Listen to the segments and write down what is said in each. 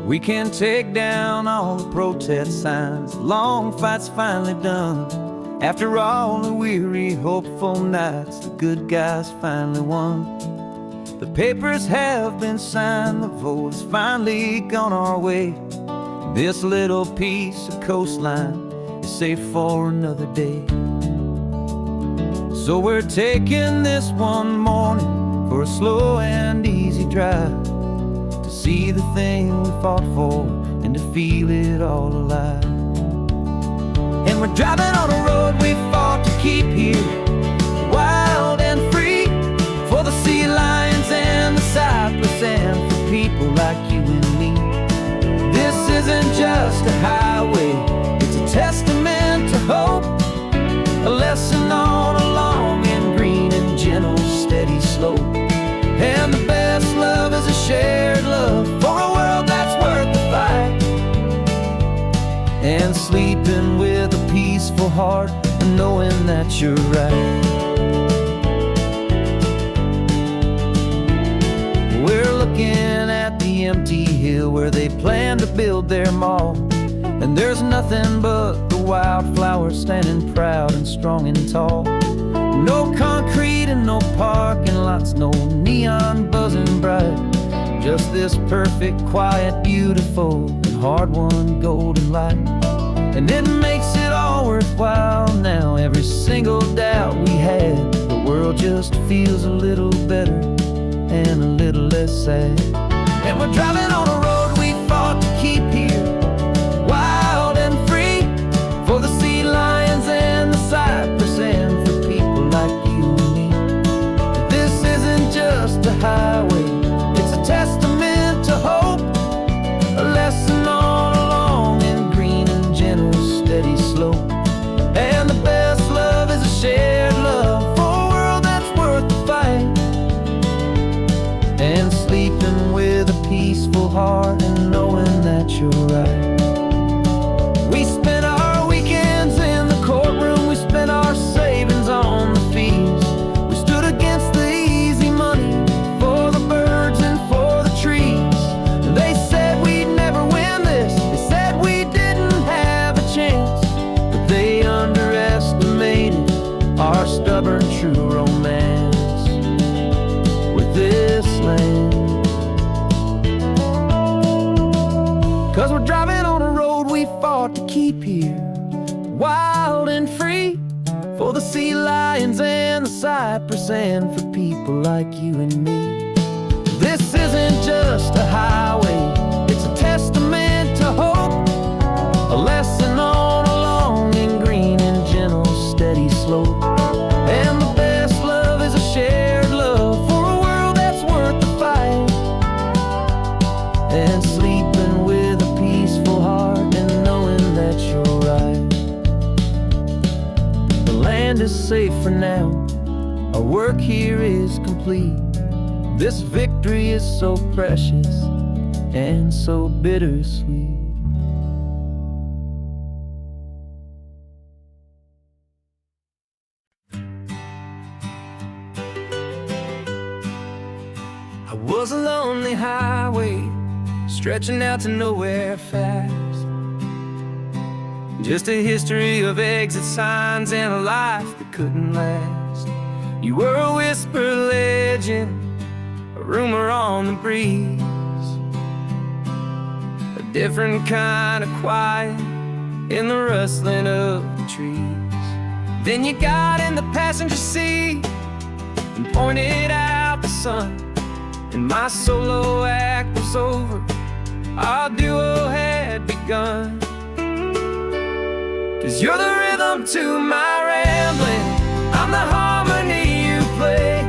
We can take down all the protest signs. The long fight's finally done. After all the weary, hopeful nights, the good guys finally won. The papers have been signed, the vote has finally gone our way. This little piece of coastline is safe for another day. So we're taking this one morning for a slow and easy drive, to see the thing we fought for and to feel it all alive. And we're driving on a road we fought to keep here, wild and free, for the sea lions and the cypress and for people like you and me. This isn't just a highway, it's a testament to hope, a lesson on a long and green and gentle steady slope. And the best love is a shared love for a world that's worth the fight, and sleeping with a peaceful heart and knowing that you're right. We're looking at the empty hill where they plan to build their mall, and there's nothing but the wildflowers standing proud and strong and tall. No concrete and no parking lots, no neon buzzing bright, just this perfect, quiet, beautiful, and hard-won golden light. And it makes it all worthwhile now, every single doubt we had. The world just feels a little better and a little less sad. And we're driving on a road we fought to keep here, wild and free, for the sea lions and the cypress and for people like you and me. This isn't just a highway, it's a testament to hope, a lesson on a long and green and gentle steady slope. And the best love is a shared love for a world that's worth the fight, and sleeping with a peaceful heart and knowing that you're right. We spent our weekends in the courtroom, we spent our savings on the fees. We stood against the easy money for the birds and for the trees. They said we'd never win this, they said we didn't have a chance, but they underestimated our stubborn true romance with this land. 'Cause we're driving on a road we fought to keep here, wild and free, for the sea lions and the cypress and for people like you and me. This isn't just a highway, it's a testament to hope, a lesson on a long and green and gentle steady slope. And the best love is a shared love for a world that's worth the fight, and sleeping with a peaceful heart and knowing that you're right. The land is safe for now, our work here is complete. This victory is so precious and so bittersweet. I was a lonely highway stretching out to nowhere fast, just a history of exit signs and a life that couldn't last. You were a whisper legend, a rumor on the breeze, a different kind of quiet in the rustling of the trees. Then you got in the passenger seat and pointed out the sun, and my solo act was over, our duo had begun. 'Cause you're the rhythm to my rambling, I'm the harmony you play.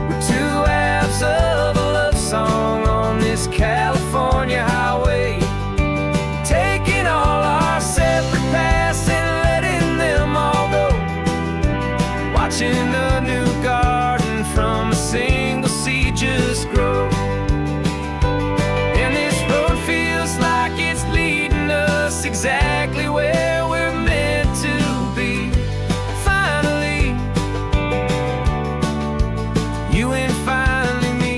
We're two halves of a love song on this California highway, taking all our separate paths and letting them all go, watching a new garden from a single seed just grow. And this road feels like it's leading us exactly where we're meant to be. Finally, you and finally me.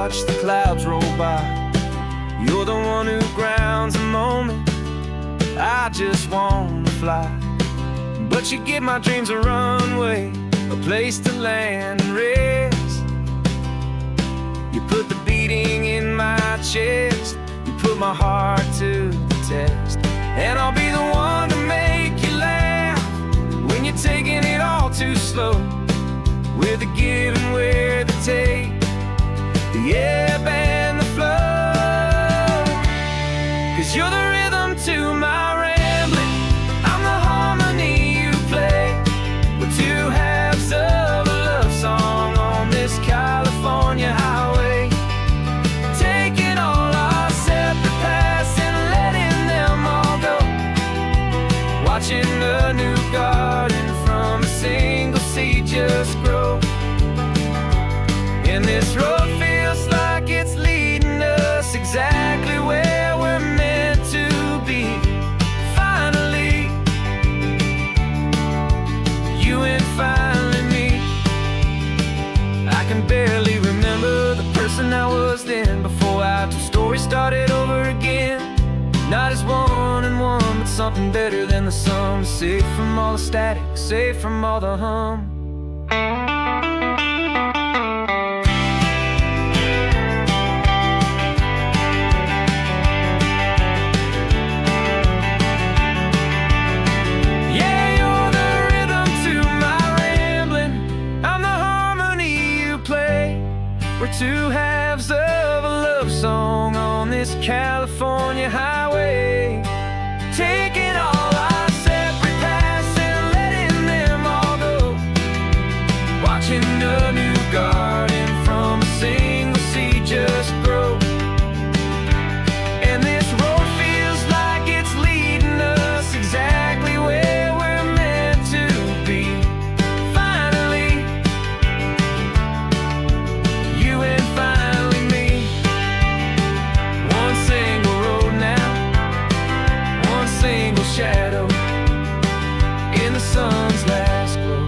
watch the clouds roll by. You're the one who grounds the moment. I just wanna fly, but you give my dreams a runway, a place to land and rest. You put the beating in my chest, you put my heart to the test. And I'll be the one to make you laugh when you're taking it all too slow. We're the give and we're the take, the ebb and the flow. 'Cause you're the rhythm to my rambling, I'm the harmony you play. We're two halves of a love song on this California highway, taking all our separate paths and letting them all go. Watching a new garden from a single seed just grow. And this road feels like it's leading us exactly where we're meant to be. Finally, you and finally me. I can barely remember the person I was then, before our two stories started over again. Not as one and one, but something better than the sum. Safe from all the static, safe from all the hum. We're two halves of a love song on this California highway, taking all our separate paths and letting them all go. Watching a new garden from a single seed just grow. And this road feels like it's leading us exactly where we're meant to be. Finally, you and finally me. One single road now, one single shadow in the sun's last glow.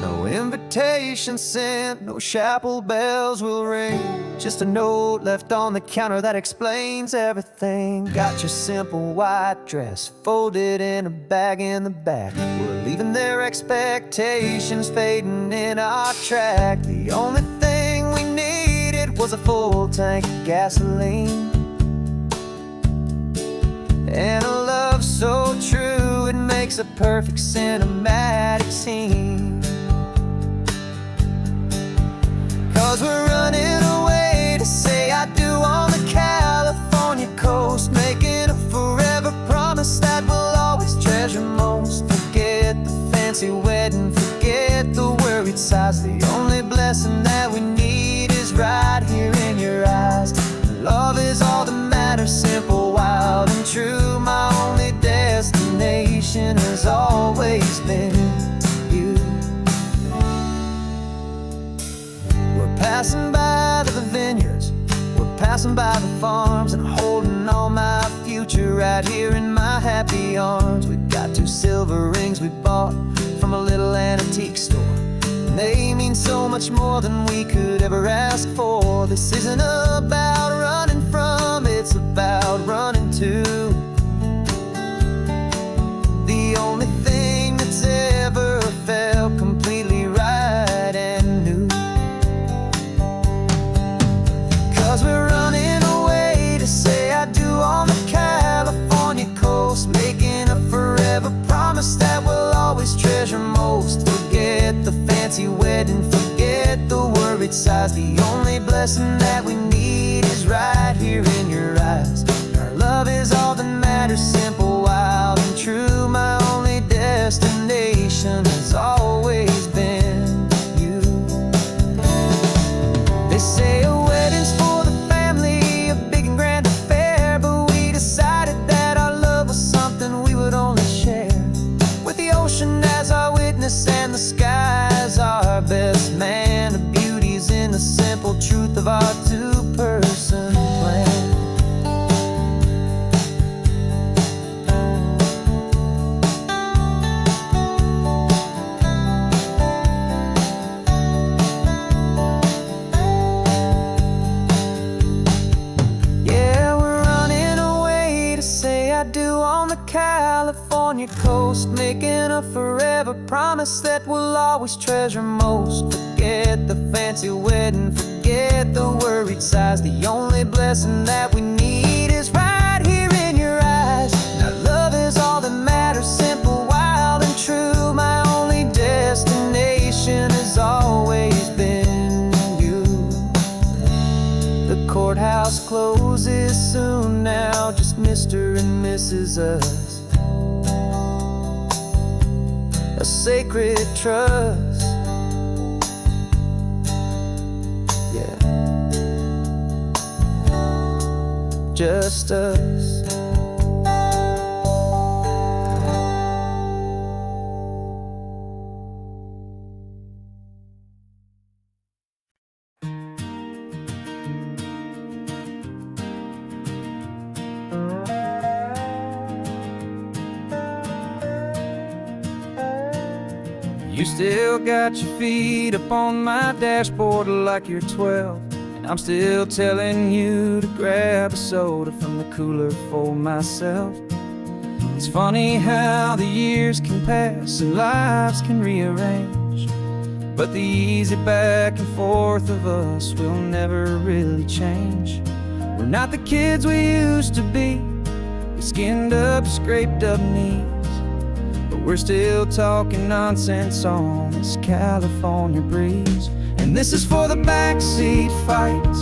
No invitation sent, no chapel bells will ring. Just a note left on the counter that explains everything. Got your simple white dress folded in a bag in the back. We're leaving their expectations fading in our track. The only thing we needed was a full tank of gasoline, and a love so true it makes a perfect cinematic scene. 'Cause we're running away to say I do on the California coast, making a forever promise that we'll always treasure most. Forget the fancy wedding, forget the worried sighs. The only blessing that we need is right here in your eyes. Love is all that matters, simple, wild and true. My only destination has always been you. We're passing by the vineyards, we're passing by the farms, and holding all my future right here in my happy arms. We've got two silver rings we bought from a little antique store, and they mean so much more than we could ever ask for. This isn't about running from, it's about running to. The only thing that's ever felt completely right and new. 'Cause we're running away to say I do on the California coast, making a forever promise that we'll always treasure most. Forget the fancy wedding, forget the worried sighs. The only blessing that we need is right here in your eyes. Our love is all that matters, simple, wild and true. My only destination has always been you. They say a wedding's for the family, a big and grand affair, but we decided that our love was something we would only share with the ocean as our witness and the sky as our best man. The beauty's in the simple truth of our two-person plan. California coast, making a forever promise that we'll always treasure most. Forget the fancy wedding, forget the worried sighs. The only blessing that we need is right here in your eyes. Now love is all that matters, simple, wild and true. My only destination has always been you. The courthouse closes soon now, just Mr. and Mrs. Us. A sacred trust, yeah, just us. You still got your feet up on my dashboard like you're 12, and I'm still telling you to grab a soda from the cooler for myself. It's funny how the years can pass and lives can rearrange, but the easy back and forth of us will never really change. We're not the kids we used to be, with skinned up, scraped up knees, but we're still talking nonsense on this California breeze. And this is for the backseat fights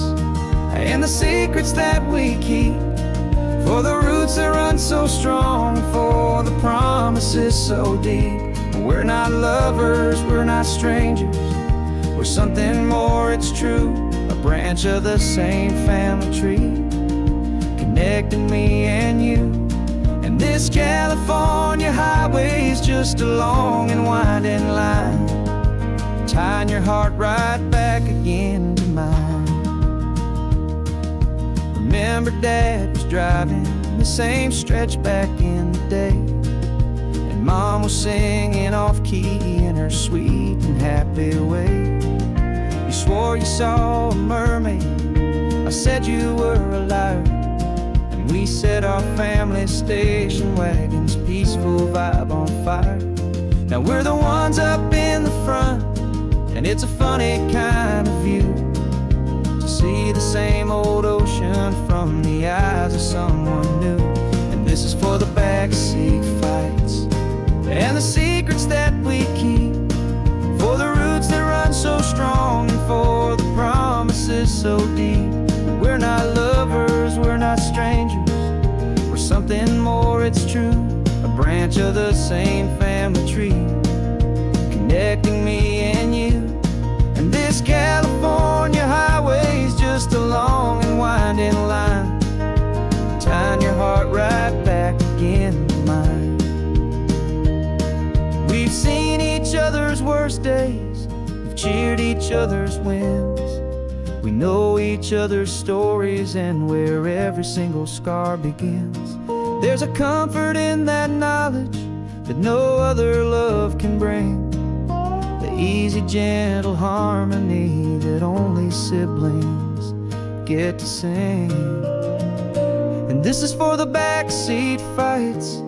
and the secrets that we keep, for the roots that run so strong, for the promises so deep. We're not lovers, we're not strangers, we're something more, it's true. A branch of the same family tree, connecting me and you. And this California highway is just a long and winding line, tying your heart right back again to mine. Remember Dad was driving the same stretch back in the day, and Mom was singing off-key in her sweet and happy way. You swore you saw a mermaid, I said you were a liar, and we set our family station wagon's peaceful vibe on fire. Now we're the ones up in the front, and it's a funny kind of view to see the same old ocean from the eyes of someone new. And this is for the backseat fights and the secrets that we keep, for the roots that run so strong and for the promises so deep. We're not lovers, we're not strangers, we're something more, it's true. A branch of the same family tree, connecting me and you. And this California highway is just a long and winding line, tying your heart right back again to mine. We've seen each other's worst days, we've cheered each other's wins, we know each other's stories and where every single scar begins. There's a comfort in that knowledge that no other love can bring, the easy, gentle harmony that only siblings get to sing. And this is for the backseat fights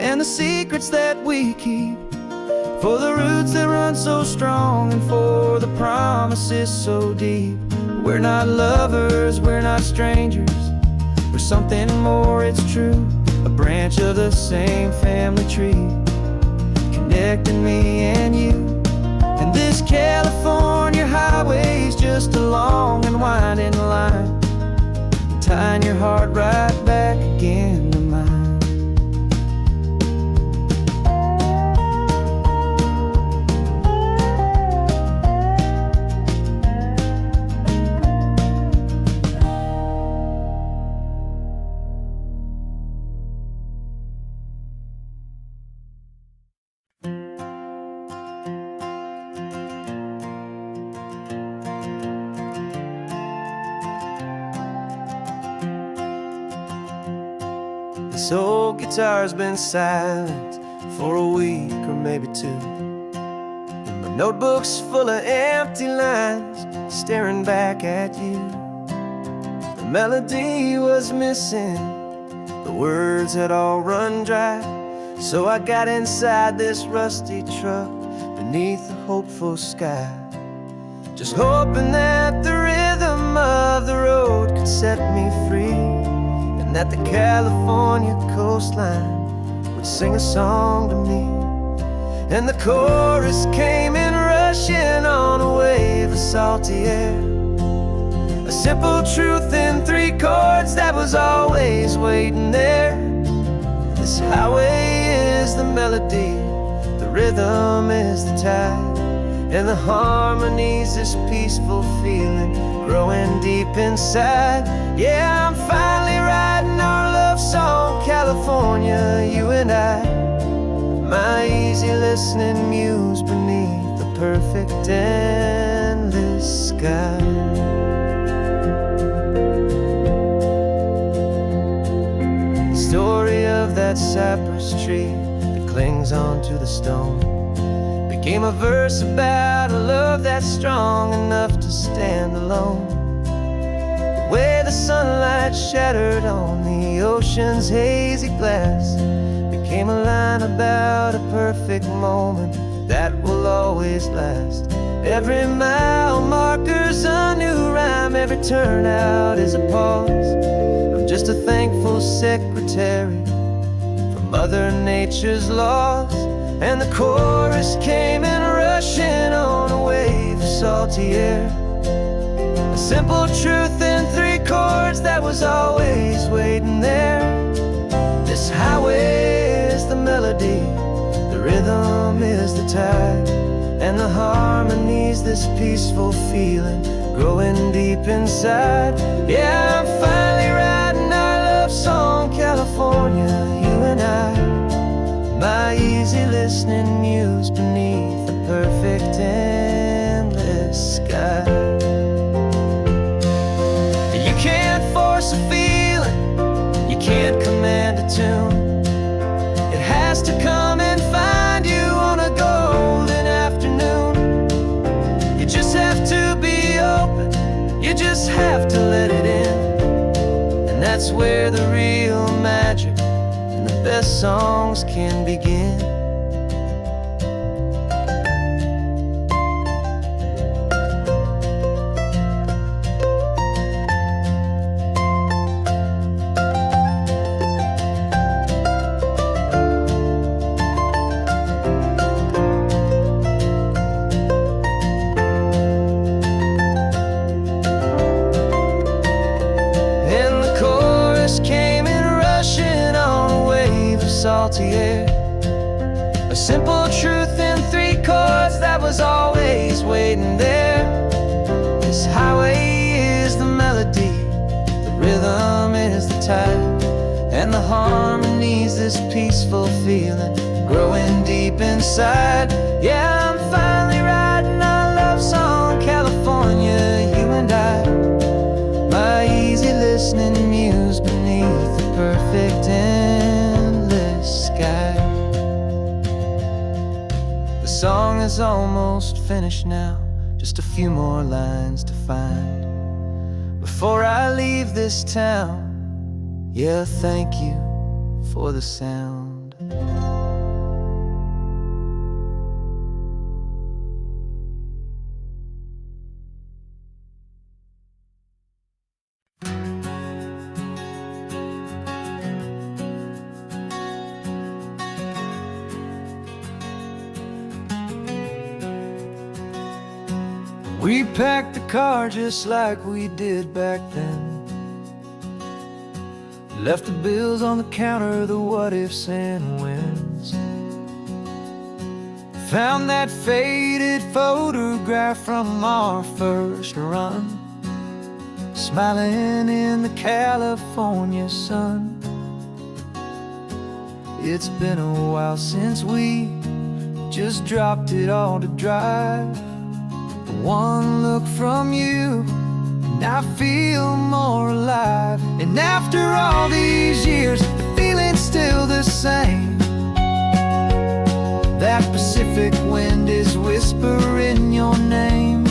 and the secrets that we keep, for the roots that run so strong and for the promises so deep. We're not lovers, we're not strangers, we're something more, it's true. A branch of the same family tree, connecting me and you. And this California highway is just a long and winding line, tying your heart right back again to mine. This old guitar's been silent for a week or maybe two, and my notebook's full of empty lines staring back at you. The melody was missing, the words had all run dry, So I got inside this rusty truck beneath the hopeful sky, just hoping that the rhythm of the road could set me free, and that the California coastline would sing a song to me. And the chorus came in rushing on a wave of salty air, a simple truth in 3 chords that was always waiting there. This highway is the melody, the rhythm is the tide, and the harmony's this peaceful feeling growing deep inside. Yeah, I'm finally writing our love song, California, you and I, my easy listening muse beneath the perfect endless sky. Story of that cypress tree that clings onto the stone became a verse about a love that's strong enough to stand alone. The way the sunlight shattered on the ocean's hazy glass became a line about a perfect moment that will always last. Every mile marker's a new rhyme, every turnout is a pause. I'm just a thankful secretary for Mother Nature's laws. And the chorus came in rushing on a wave of salty air, a simple truth in 3 chords that was always waiting there. This highway is the melody, the rhythm is the tide, and the harmony's this peaceful feeling growing deep inside. Yeah, I'm finally writing our love song, California, you and I, my easy listening muse beneath the perfect endless sky. You can't force a feeling, you can't command a tune. It has to come and find you on a golden afternoon. You just have to be open, you just have to let it in, and that's where the real magic and the best songs can begin. Salty air, a simple truth in 3 chords that was always waiting there. This highway is the melody, the rhythm is the tide, and the harmony's this peaceful feeling growing deep inside. Yeah, I'm finally writing our love song, California, you and I, my easy listening muse beneath the perfect endless sky. The song is almost finished now, just a few more lines to find before I leave this town. Yeah, thank you for the sound. We packed the car just like we did back then, left the bills on the counter, the what ifs and whens. Found that faded photograph from our first run, smiling in the California sun. It's been a while since we just dropped it all to dry. One look from you and I feel more alive. And after all these years, the feeling's still the same. That Pacific wind is whispering your name.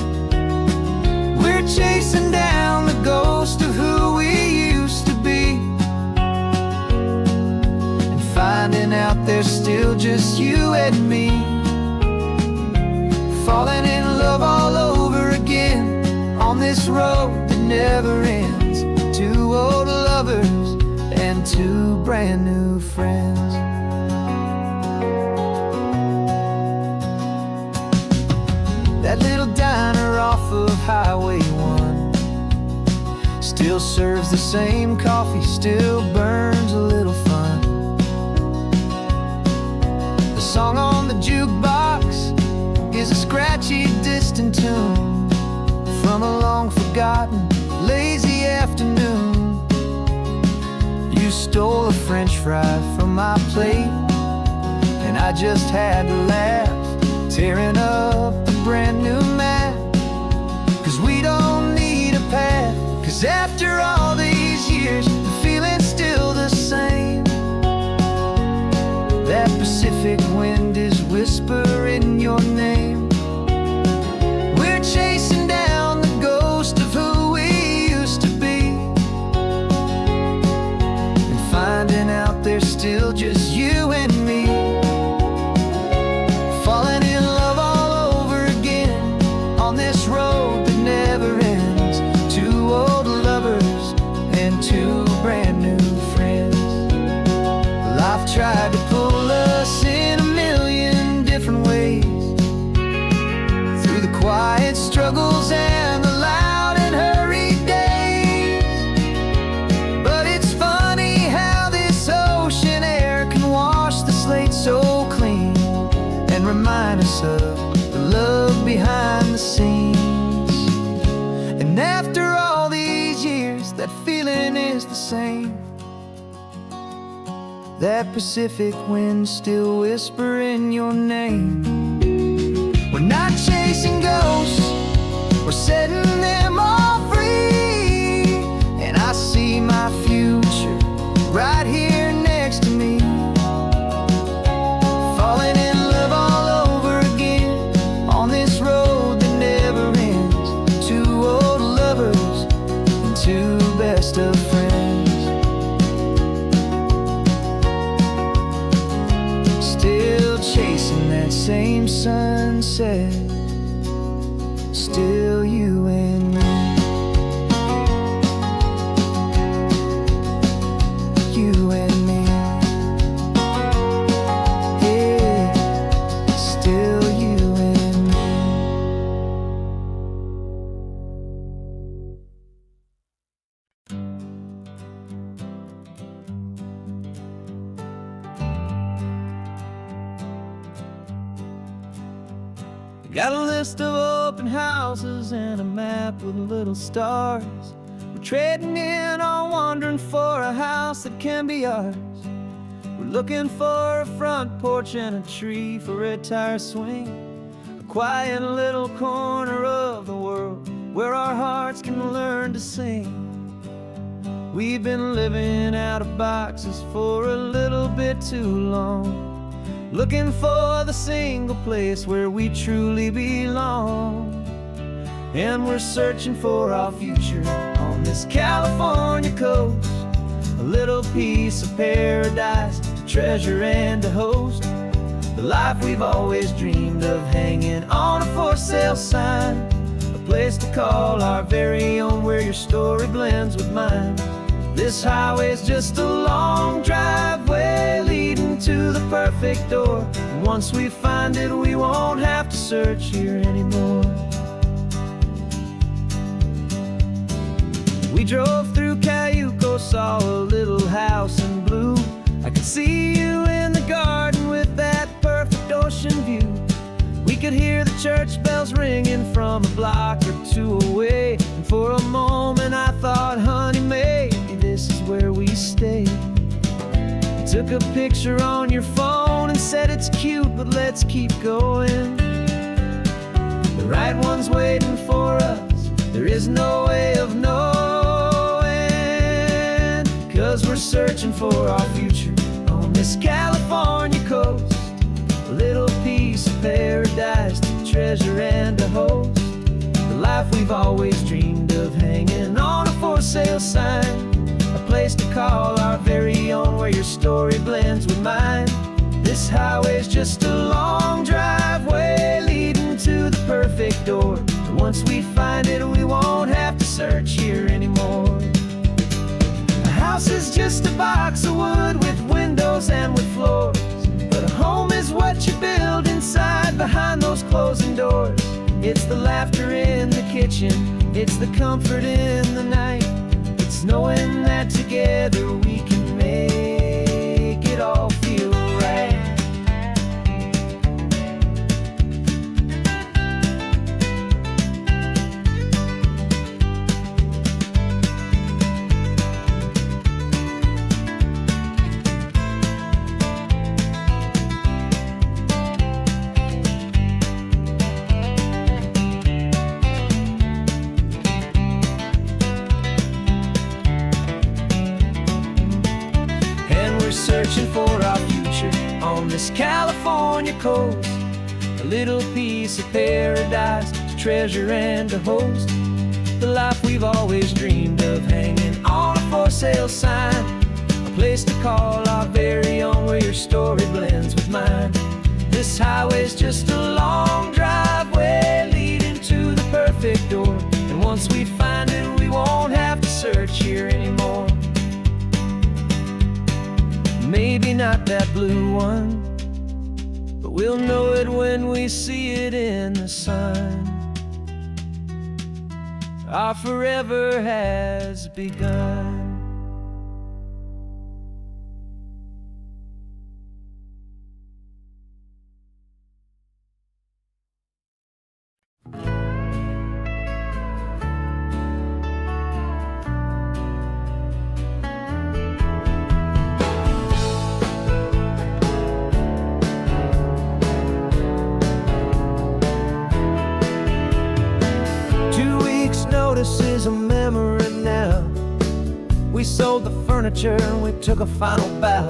We're chasing down the ghost of who we used to be, and finding out there's just you and me, falling in love all over again on this road that never ends. Two old lovers and two brand new friends. That little diner off of Highway 1 still serves the same coffee, still burns a little fun. The song on the jukebox is a scratchy, distant tune from a long forgotten, lazy afternoon. You stole a French fry from my plate, and I just had to laugh, tearing up a brand new map. Cause we don't need a path, cause after all these years, the feeling's still the same. That Pacific wind is whispering your name. We're chasing down the ghost of who we used to be, and finding out there's still just you and me, falling in love all over again on this road that never ends. Two old lovers and two brand new friends. Life tried to pull us in a million different ways, through the quiet struggles and the loud and hurried days. But it's funny how this ocean air can wash the slate so clean and remind us of the love behind the scenes. And after all these years, that feeling is the same. That Pacific wind still whispering your name. We're not chasing ghosts, we're setting them all free. And I see my future right here next to me, falling in love all over again on this road that never ends. Two old lovers and two best of friends. Still chasing that same sunset, still you and me. You and me. Yeah, still you and me. Got a list of open houses and a map with little stars. We're trading in or wandering for a house that can be ours. We're looking for a front porch and a tree for a tire swing, a quiet little corner of the world where our hearts can learn to sing. We've been living out of boxes for a little bit too long, looking for the single place where we truly belong. And we're searching for our future on this California coast, a little piece of paradise to treasure and to host, the life we've always dreamed of, hanging on a for sale sign, a place to call our very own, where your story blends with mine. This highway's just a long driveway leading to the perfect door. And once we find it, we won't have to search here anymore. We drove through Cayuco, saw a little house in blue. I could see you in the garden with that perfect ocean view. We could hear the church bells ringing from a block or two away. And for a moment I thought, honey, maybe this is where we stay. You took a picture on your phone and said it's cute, but let's keep going. The right one's waiting for us, there is no way of knowing. 'Cause we're searching for our future on this California coast, a little piece of paradise to treasure and to host, the life we've always dreamed of, hanging on a for sale sign, a place to call our very own, where your story blends with mine. This highway's just a long driveway leading to the perfect door. And once we find it, we won't have to search here anymore. A house is just a box of wood with windows and with floors. But a home is what you build inside behind those closing doors. It's the laughter in the kitchen, it's the comfort in the night. It's knowing that together we can make it all feel right. Searching for our future on this California coast, a little piece of paradise to treasure and to host. The life we've always dreamed of, hanging on a for sale sign, a place to call our very own, where your story blends with mine. This highway's just a long driveway leading to the perfect door. And once we find it, we won't have to search here anymore. Maybe not that blue one, but we'll know it when we see it in the sun. Our forever has begun. Notice is a memory now. We sold the furniture and we took a final bow.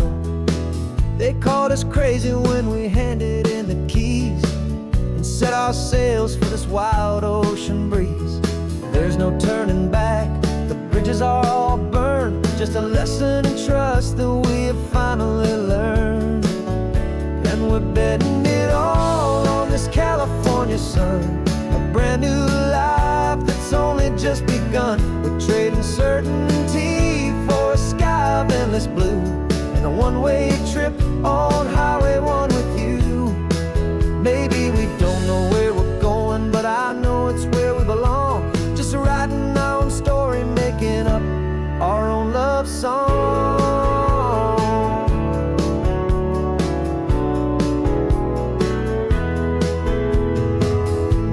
They called us crazy when we handed in the keys and set our sails for this wild ocean breeze. There's no turning back, the bridges are all burned. Just a lesson in trust that we have finally learned. And we're betting it all on this California sun, a brand new life that's only just begun. We're trading certainty for a sky of endless blue, and a one-way trip on Highway 1 with you. Maybe we don't know where we're going, but I know it's where we belong. Just writing our own story, making up our own love song.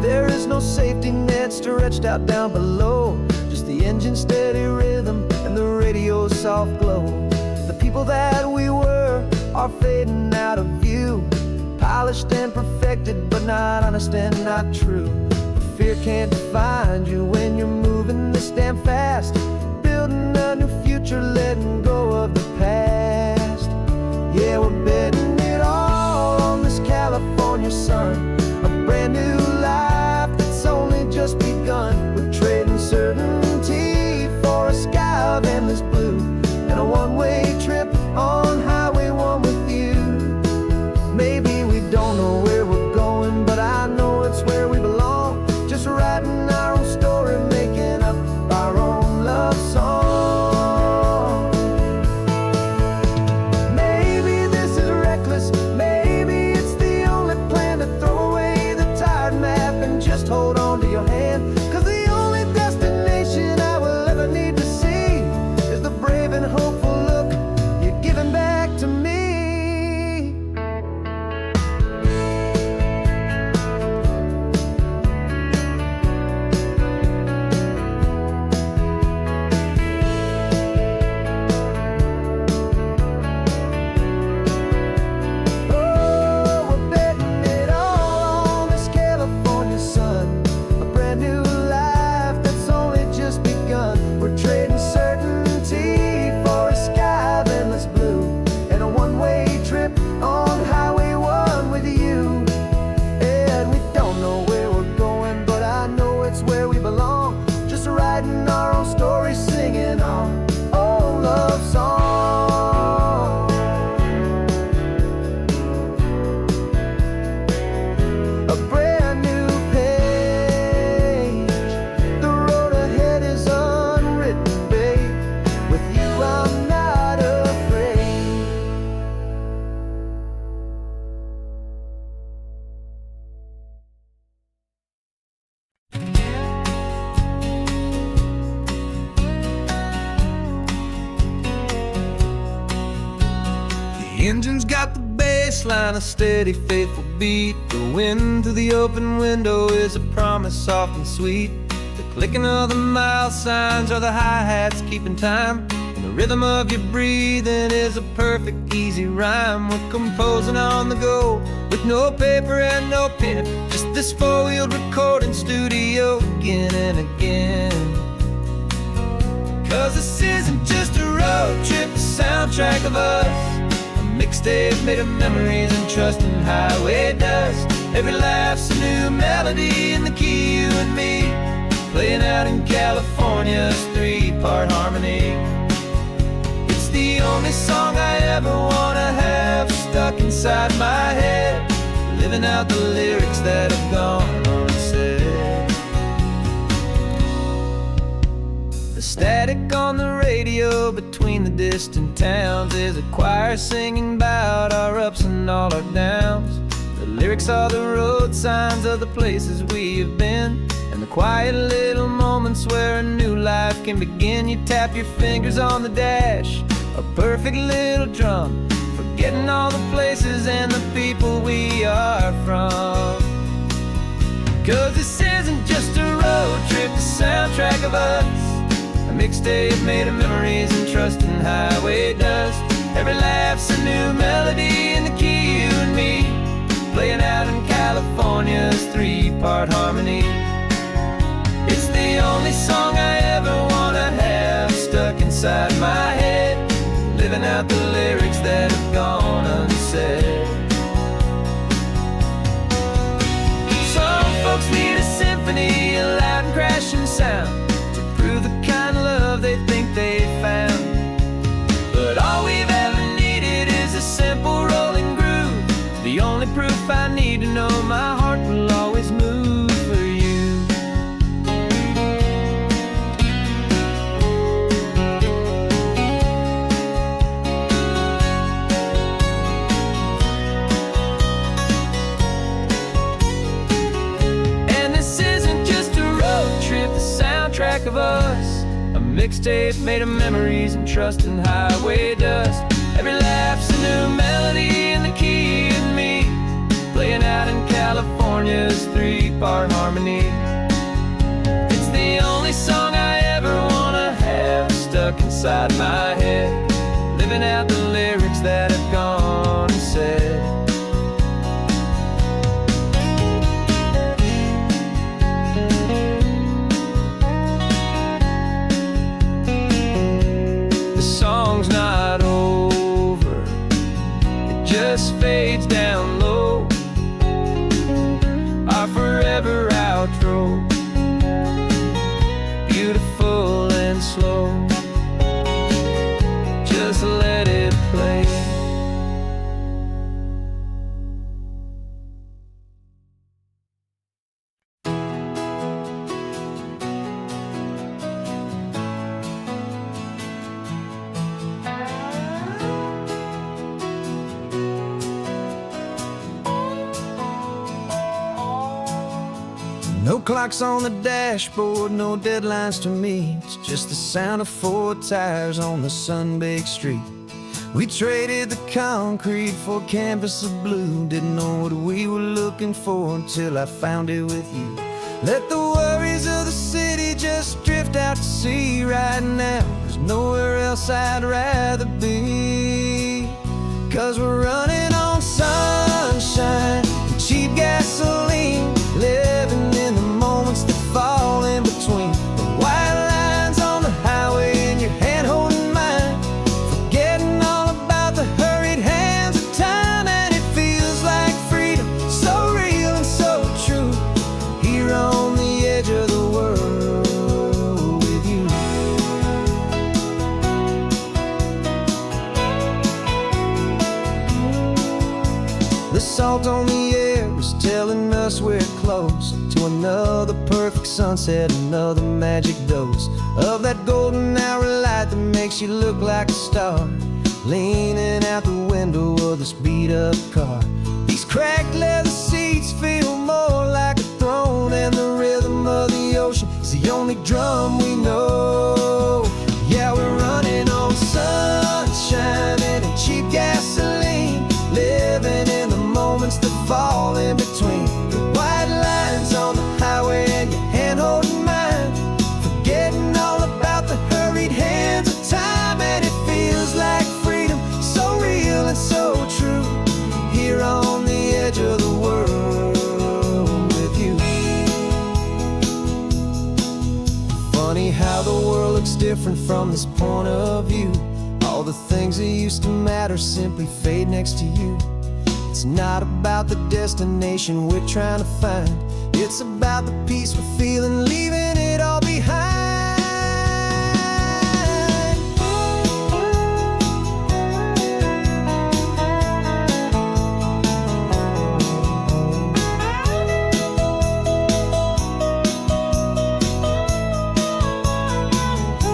There is no safety net stretched out down below, just the engine's steady rhythm and the radio's soft glow. The people that we were are fading out of view, polished and perfected, but not honest and not true. Fear can't find you when you're moving this damn fast, building a new future, letting go of the past. Yeah, we're betting it all on this California sun, a brand new life that's only just begun. We're trading certainty for a sky of endless blue, and a one-way trip on Highway 1 with you. Maybe we don't know where we're going, but I know it's where we belong. Just writing our own story, making up our own love song. Maybe this is reckless, maybe it's the only plan to throw away the tired map and just hold on to your hand. 'Cause the only destination I will ever need to see is the brave and hopeful look you're giving back to me. Oh, we're betting it all on this California sun, a brand engine's got the bass line, a steady, faithful beat. The wind through the open window is a promise soft and sweet. The clicking of the mile signs are the hi-hats keeping time. And the rhythm of your breathing is a perfect, easy rhyme. We're composing on the go with no paper and no pen, just this four-wheeled recording studio again and again. 'Cause this isn't just a road trip, the soundtrack of us. Mixtape made of memories and trust in highway dust. Every laugh's a new melody in the key, you and me, playing out in California's three-part harmony. It's the only song I ever wanna have stuck inside my head, living out the lyrics that have gone unsaid. The static on the radio between the distant towns is a choir singing about our ups and all our downs. The lyrics are the road signs of the places we have been, and the quiet little moments where a new life can begin. You tap your fingers on the dash, a perfect little drum, forgetting all the places and the people we are from. 'Cause this isn't just a road trip, the soundtrack of us. A mixtape made of memories and trust in highway dust. Every laugh's a new melody in the key, you and me, playing out in California's three-part harmony. It's the only song I ever wanna have stuck inside my head, living out the lyrics that have gone unsaid. Some folks need a symphony, a loud and crashing sound, the kind of love they think they found. But all we've ever needed is a simple rolling groove, the only proof I need to know my heart will always move for you. And this isn't just a road trip, the soundtrack of us. A mixtape made of memories and trust in highway dust. Every laugh's a new melody in the key, and me, playing out in California's three-part harmony. It's the only song I ever wanna have stuck inside my head, living out the lyrics that have gone and said. Song's not over, it just fades down low, our forever outro, beautiful and slow, just let it play. No clocks on the dashboard, no deadlines to meet, just the sound of four tires on the sun-baked street. We traded the concrete for a canvas of blue, didn't know what we were looking for until I found it with you. Let the worries of the city just drift out to sea right now. There's nowhere else I'd rather be, 'cause we're running on sunshine and cheap gasoline, living in the moments that fall in between the white lines on the highway and your hand holding mine, forgetting all about the hurried hands of time. And it feels like freedom, so real and so true, here on the edge of the world with you. The salt on the air is telling us we're close to another perfect sunset, another magic dose of that golden hour light that makes you look like a star, leaning out the window of this beat-up car. These cracked leather seats feel more like a throne, and the rhythm of the ocean is the only drum we know. Yeah, we're running on sunshine and a cheap gasoline, how the world looks different from this point of view. All the things that used to matter simply fade next to you. It's not about the destination we're trying to find. It's about the peace we're feeling, leaving it all behind.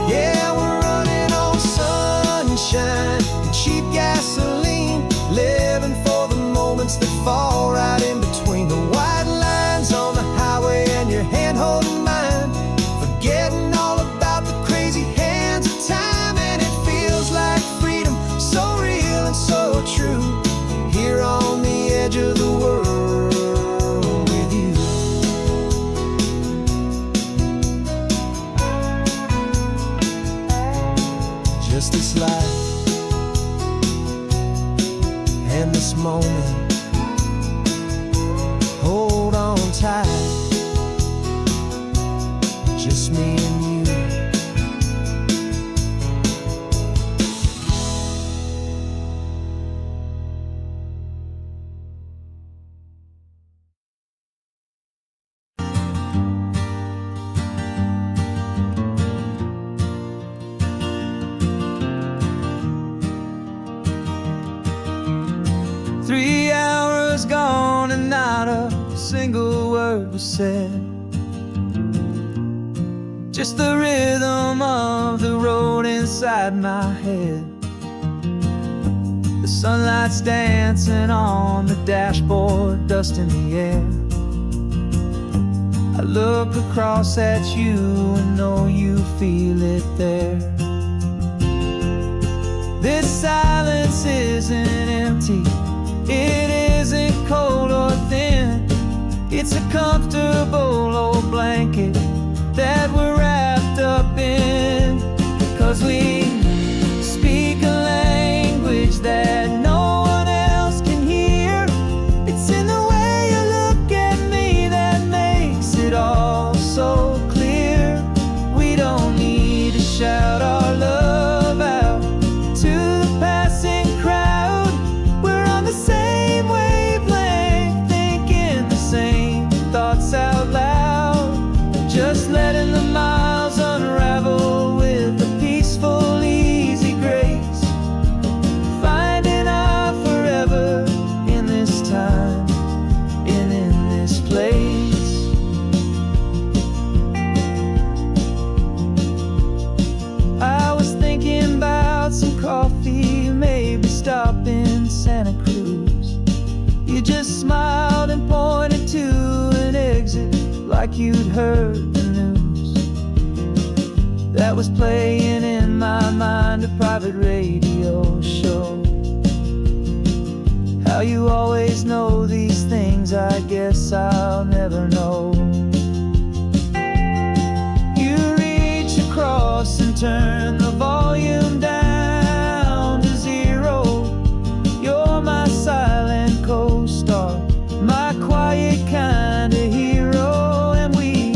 Yeah, we're running on sunshine and cheap gasoline, living for the moments that fall right in between the white lines on the highway and your hand holding mine, forgetting all about the crazy hands of time. And it feels like freedom, so real and so true, here on the edge of the world with you. Just this life and this moment, hold on tight, just me and you. 3 hours gone and not a single word was said. Just the rhythm of the road inside my head. The sunlight's dancing on the dashboard, dust in the air. I look across at you and know you feel it there. This silence isn't empty, it isn't cold or thin. It's a comfortable old blanket that we're wrapped up in. 'Cause we speak a language that no one else can hear. It's in the way you look at me that makes it all so clear. We don't need to shout our love out to the passing crowd. We're on the same wavelength, thinking the same thoughts out loud. Just letting the miles unravel with a peaceful, easy grace. Finding our forever in this time and in this place. I was thinking about some coffee, maybe stop in Santa Cruz. You just smiled and pointed to an exit like you'd heard the news. That was playing in my mind, a private radio show. How you always know these things, I guess I'll never know. You reach across and turn the volume down to 0. You're my silent co-star, my quiet kind of hero. And we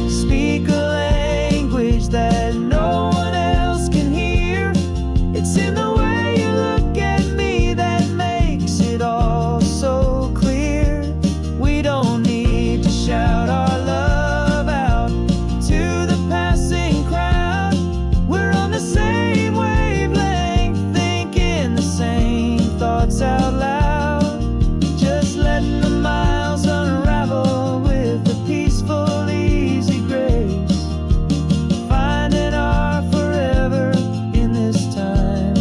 speak a language that no one else can hear. It's in the way you look at me that makes it all so clear. We don't need to shout our love out to the passing crowd. We're on the same wavelength, thinking the same thoughts out loud. Just letting the miles unravel with a peaceful, easy grace. Finding our forever in this time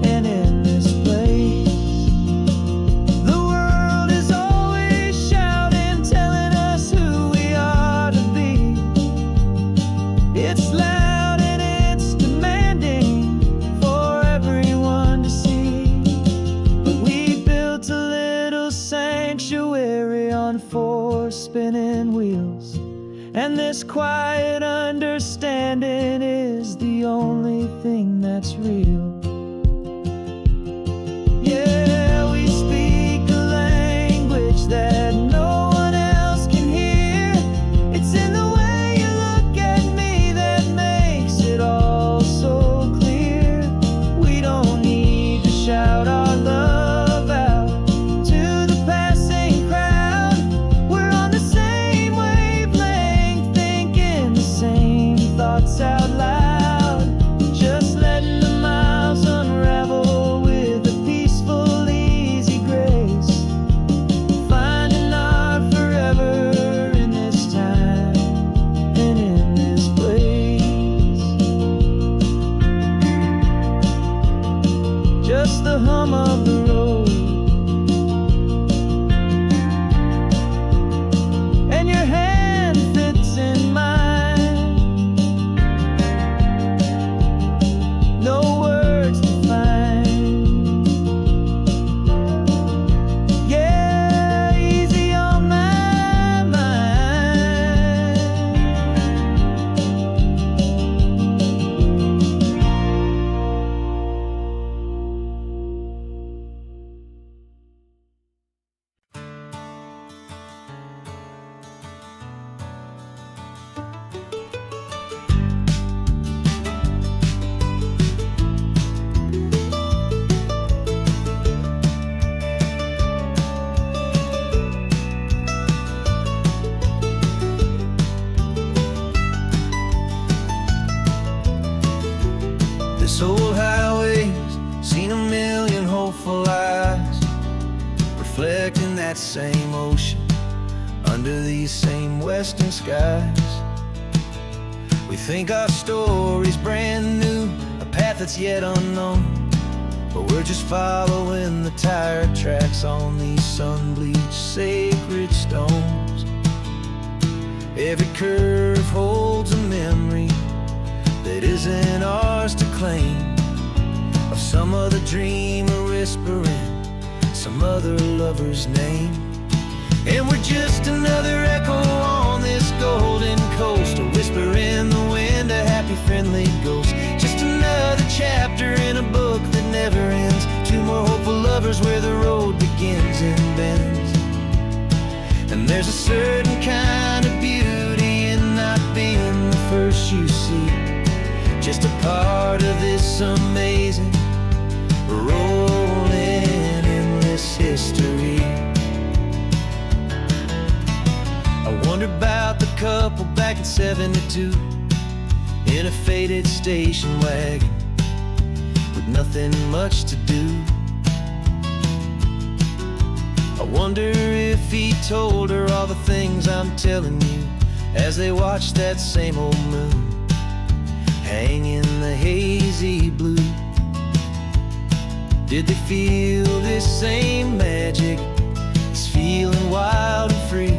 and in this place. The world is always shouting, telling us who we are to be. It's loud and it's demanding for everyone to see. But we built a little sanctuary on 4 spinning wheels, and this quiet understanding is the only thing that's real. Yeah, we speak a language that no one else can hear. It's in the way you look at me that that same ocean, under these same western skies. We think our story's brand new, a path that's yet unknown, but we're just following the tire tracks on these sun-bleached sacred stones. Every curve holds a memory that isn't ours to claim, of some other dreamer whispering some other lover's name. And we're just another echo on this golden coast, a whisper in the wind, a happy friendly ghost. Just another chapter in a book that never ends, two more hopeful lovers where the road begins and bends. And there's a certain kind of beauty in not being the first you see, just a part of this amazing rolling endless history. I wonder about the couple back in '72 in a faded station wagon with nothing much to do. I wonder if he told her all the things I'm telling you as they watched that same old moon hang in the hazy blue. Did they feel this same magic, this feeling wild and free,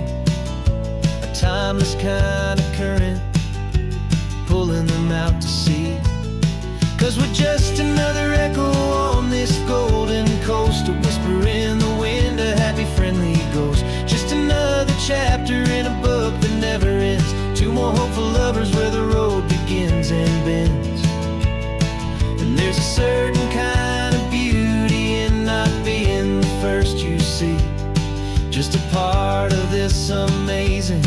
a timeless kind of current pulling them out to sea? 'Cause we're just another echo on this golden coast, a whisper in the wind, a happy friendly ghost. Just another chapter in a book that never ends, two more hopeful lovers where the road begins and bends. And there's a certain kind of beauty in not being the first you see, just a part of this amazing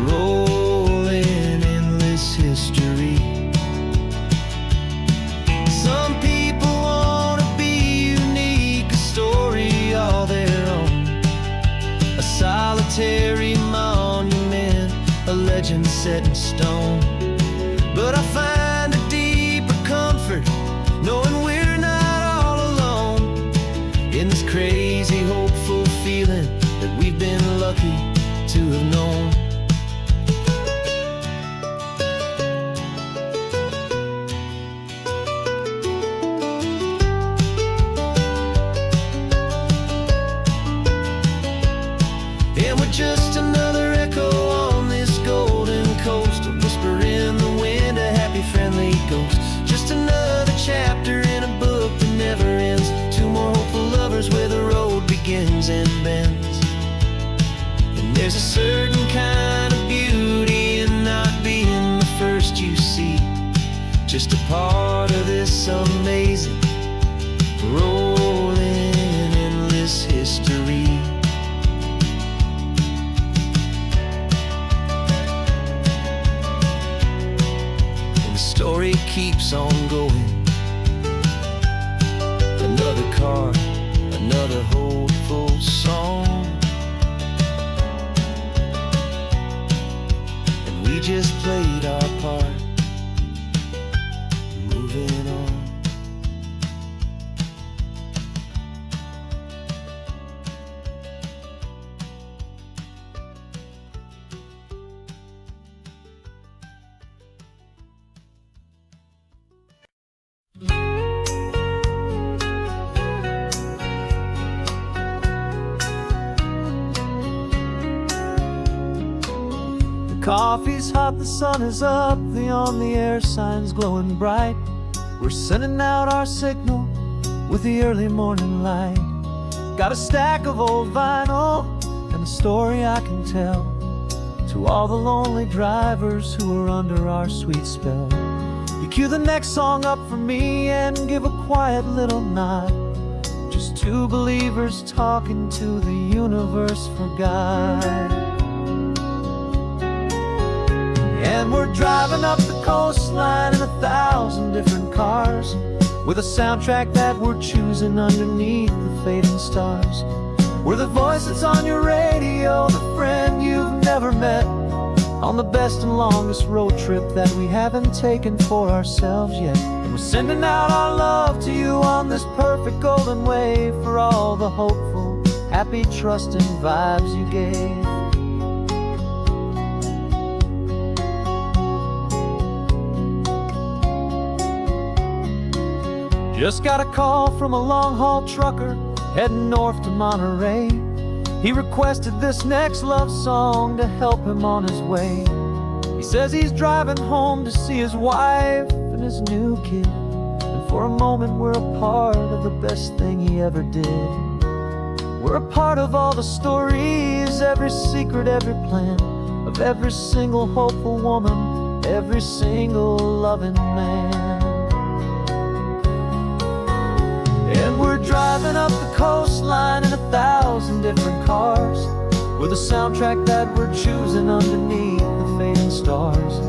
rolling endless history. Some people want to be unique, a story all their own, a solitary monument, a legend set in stone. But I find a deeper comfort knowing we're not all alone in this crazy hopeful feeling that we've been lucky to have known. And we're just another echo on this golden coast, a whisper in the wind, a happy friendly ghost. Just another chapter in a book that never ends, two more hopeful lovers where the road begins and bends. And there's a certain kind of beauty in not being the first you see, just a part of this amazing rolling endless history. Story keeps on going, another car, another hopeful song, and we just played our part, moving on. Coffee's hot, the sun is up, the on-the-air sign's glowing bright. We're sending out our signal with the early morning light. Got a stack of old vinyl and a story I can tell to all the lonely drivers who are under our sweet spell. You cue the next song up for me and give a quiet little nod, just two believers talking to the universe for God. And we're driving up the coastline in 1,000 different cars, with a soundtrack that we're choosing underneath the fading stars. We're the voice that's on your radio, the friend you've never met, on the best and longest road trip that we haven't taken for ourselves yet. And we're sending out our love to you on this perfect golden wave, for all the hopeful happy, trusting vibes you gave. Just got a call from a long-haul trucker heading north to Monterey. He requested this next love song to help him on his way. He says he's driving home to see his wife and his new kid, and for a moment we're a part of the best thing he ever did. We're a part of all the stories, every secret, every plan, of every single hopeful woman, every single loving man. And we're driving up the coastline in 1,000 different cars, with a soundtrack that we're choosing underneath the fading stars.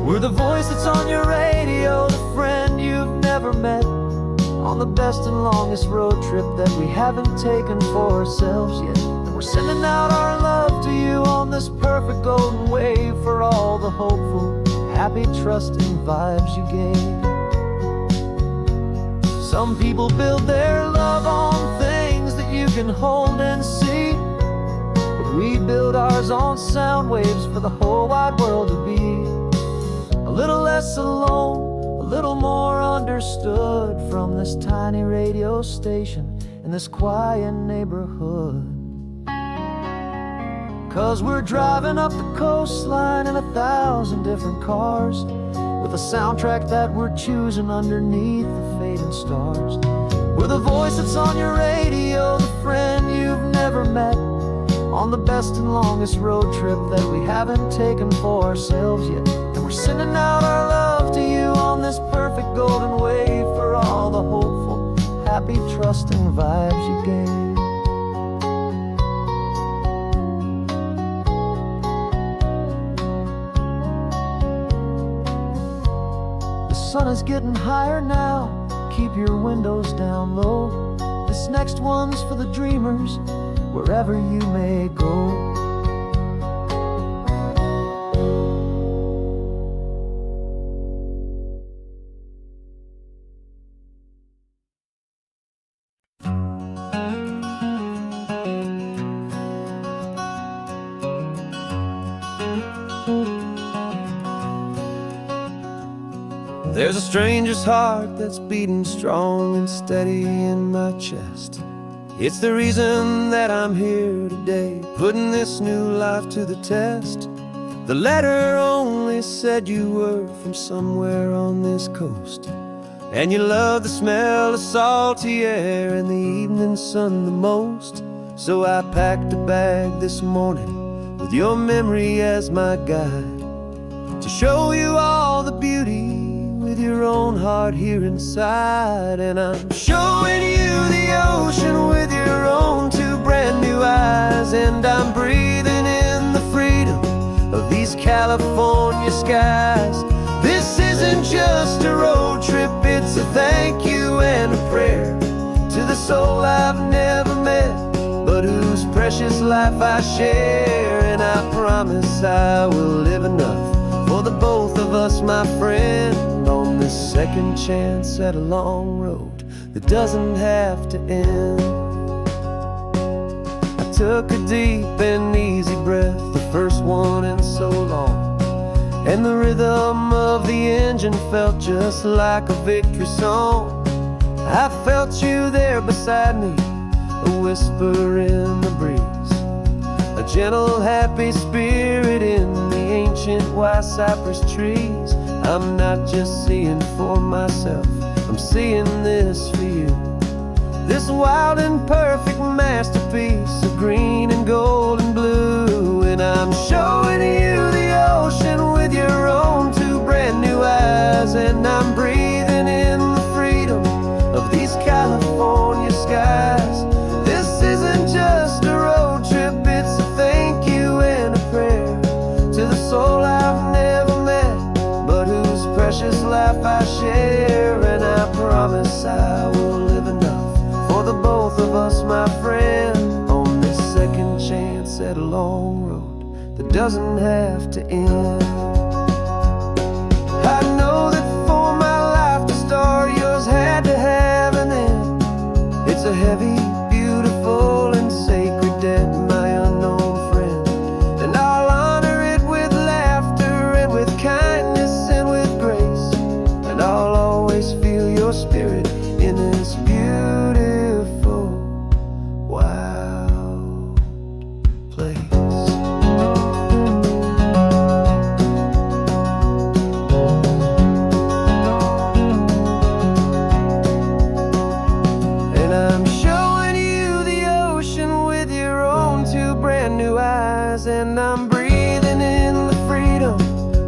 We're the voice that's on your radio, the friend you've never met, on the best and longest road trip that we haven't taken for ourselves yet. And we're sending out our love to you on this perfect golden wave, for all the hopeful, happy, trusting vibes you gave. Some people build their love on things that you can hold and see, but we build ours on sound waves for the whole wide world to be a little less alone, a little more understood, from this tiny radio station in this quiet neighborhood. 'Cause we're driving up the coastline in 1,000 different cars, with a soundtrack that we're choosing underneath the fading stars. We're the voice that's on your radio, the friend you've never met, on the best and longest road trip that we haven't taken for ourselves yet. And we're sending out our love to you on this perfect golden wave, for all the hopeful, happy, trusting vibes you gave. The sun is getting higher now, keep your windows down low. This next one's for the dreamers, wherever you may go. There's a stranger's heart that's beating strong and steady in my chest. It's the reason that I'm here today, putting this new life to the test. The letter only said you were from somewhere on this coast, and you love the smell of salty air and the evening sun the most. So I packed a bag this morning with your memory as my guide, to show you all the beauty with your own heart here inside. And I'm showing you the ocean with your own two brand new eyes, and I'm breathing in the freedom of these California skies. This isn't just a road trip, it's a thank you and a prayer to the soul I've never met, but whose precious life I share. And I promise I will live enough for the both of us, my friend, on this second chance at a long road that doesn't have to end. I took a deep and easy breath, the first one in so long, and the rhythm of the engine felt just like a victory song. I felt you there beside me, a whisper in the breeze, a gentle, happy spirit in the ancient white cypress trees. I'm not just seeing for myself, I'm seeing this for you. This wild and perfect masterpiece of green and gold and blue. And I'm showing you the ocean with your own two brand new eyes, and I'm breathing in the freedom of these California skies. This isn't just a road trip, it's a thank you and a prayer to the soul I've never met, but whose precious life I share. And I promise I will live enough for the both of us, my friend, on this second chance at a long road that doesn't have to end. I know that for my life to start, yours had to have an end. It's a heavy, beautiful, and sacred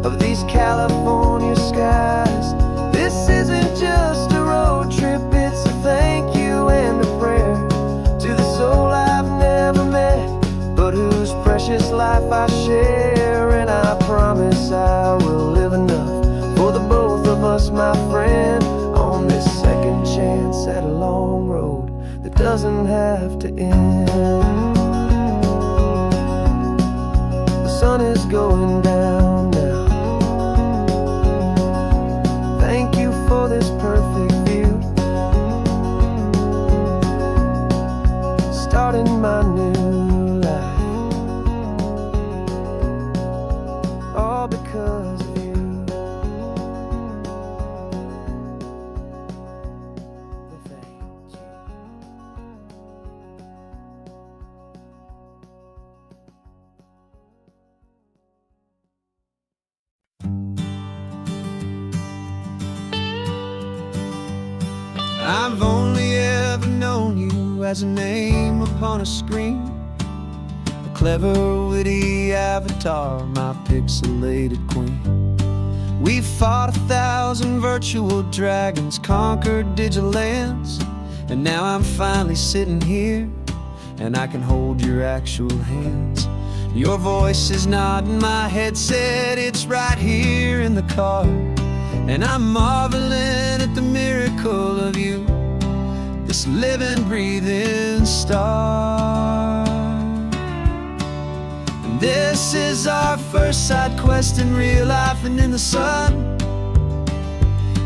of these California skies. This isn't just a road trip, it's a thank you and a prayer to the soul I've never met, but whose precious life I share. And I promise I will live enough for the both of us, my friend, on this second chance at a long road that doesn't have to end. The sun is going down now. Thank you for this perfect view, starting my new life, all because of you. Thank you. I've only ever known you as a name upon a screen, a clever, witty avatar, my pixelated queen. We fought 1,000 virtual dragons, conquered digital lands, and now I'm finally sitting here, and I can hold your actual hands. Your voice is not in my headset, it's right here in the car, and I'm marveling at the miracle of you, this living, breathing star. And this is our first side quest in real life and in the sun.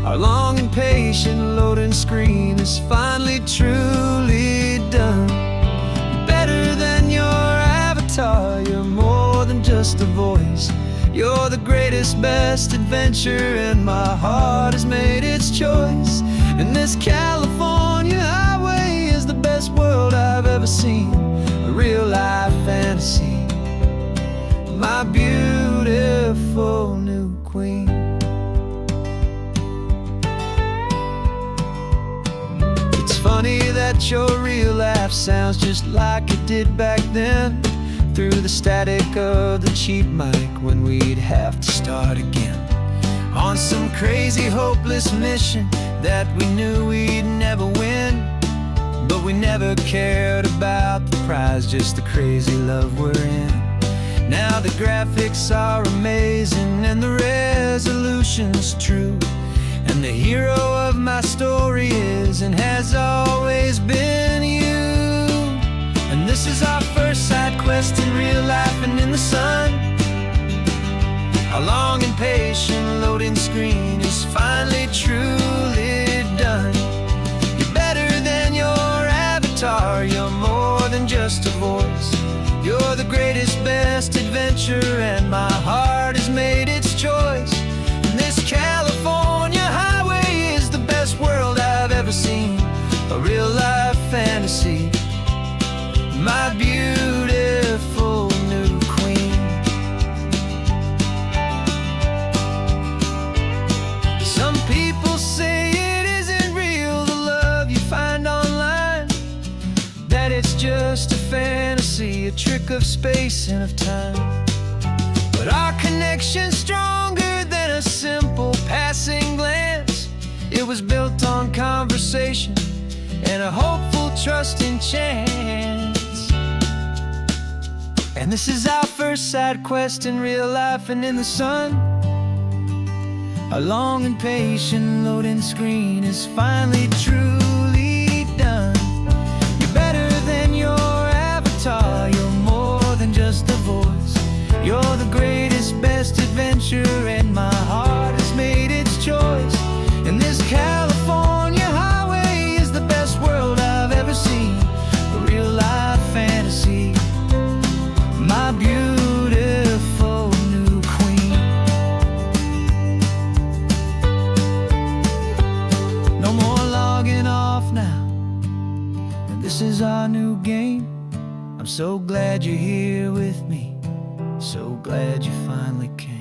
Our long and patient loading screen is finally truly done. You're better than your avatar, you're more than just a voice. You're the greatest, best adventure, and my heart has made its choice. And this California highway is the best world I've ever seen, a real life fantasy, my beautiful new queen. It's funny that your real life sounds just like it did back then, through the static of the cheap mic when we'd have to start again, on some crazy hopeless mission that we knew we'd never win. But we never cared about the prize, just the crazy love we're in. Now the graphics are amazing and the resolution's true, and the hero of my story is and has always been you. And this is our first side quest in real life and in the sun. Our long and patient loading screen is finally truly done. You're better than your avatar, you're more than just a voice. You're the greatest, best adventure, and my heart has made its choice. And this California highway is the best world I've ever seen, a real life fantasy, my beautiful new queen. Some people say it isn't real, the love you find online, that it's just a fantasy, a trick of space and of time. But our connection's stronger than a simple passing glance. It was built on conversation and a hopeful, trusting chance. And this is our first side quest in real life and in the sun. Our long and patient loading screen is finally truly done. You're better than your avatar, you're more than just a voice. You're the greatest, best adventure, and my heart has made its choice. And this California highway is the best world I've ever seen, a real life fantasy, my beautiful new queen. No more logging off now, and this is our new game. I'm so glad you're here with me, so glad you finally came.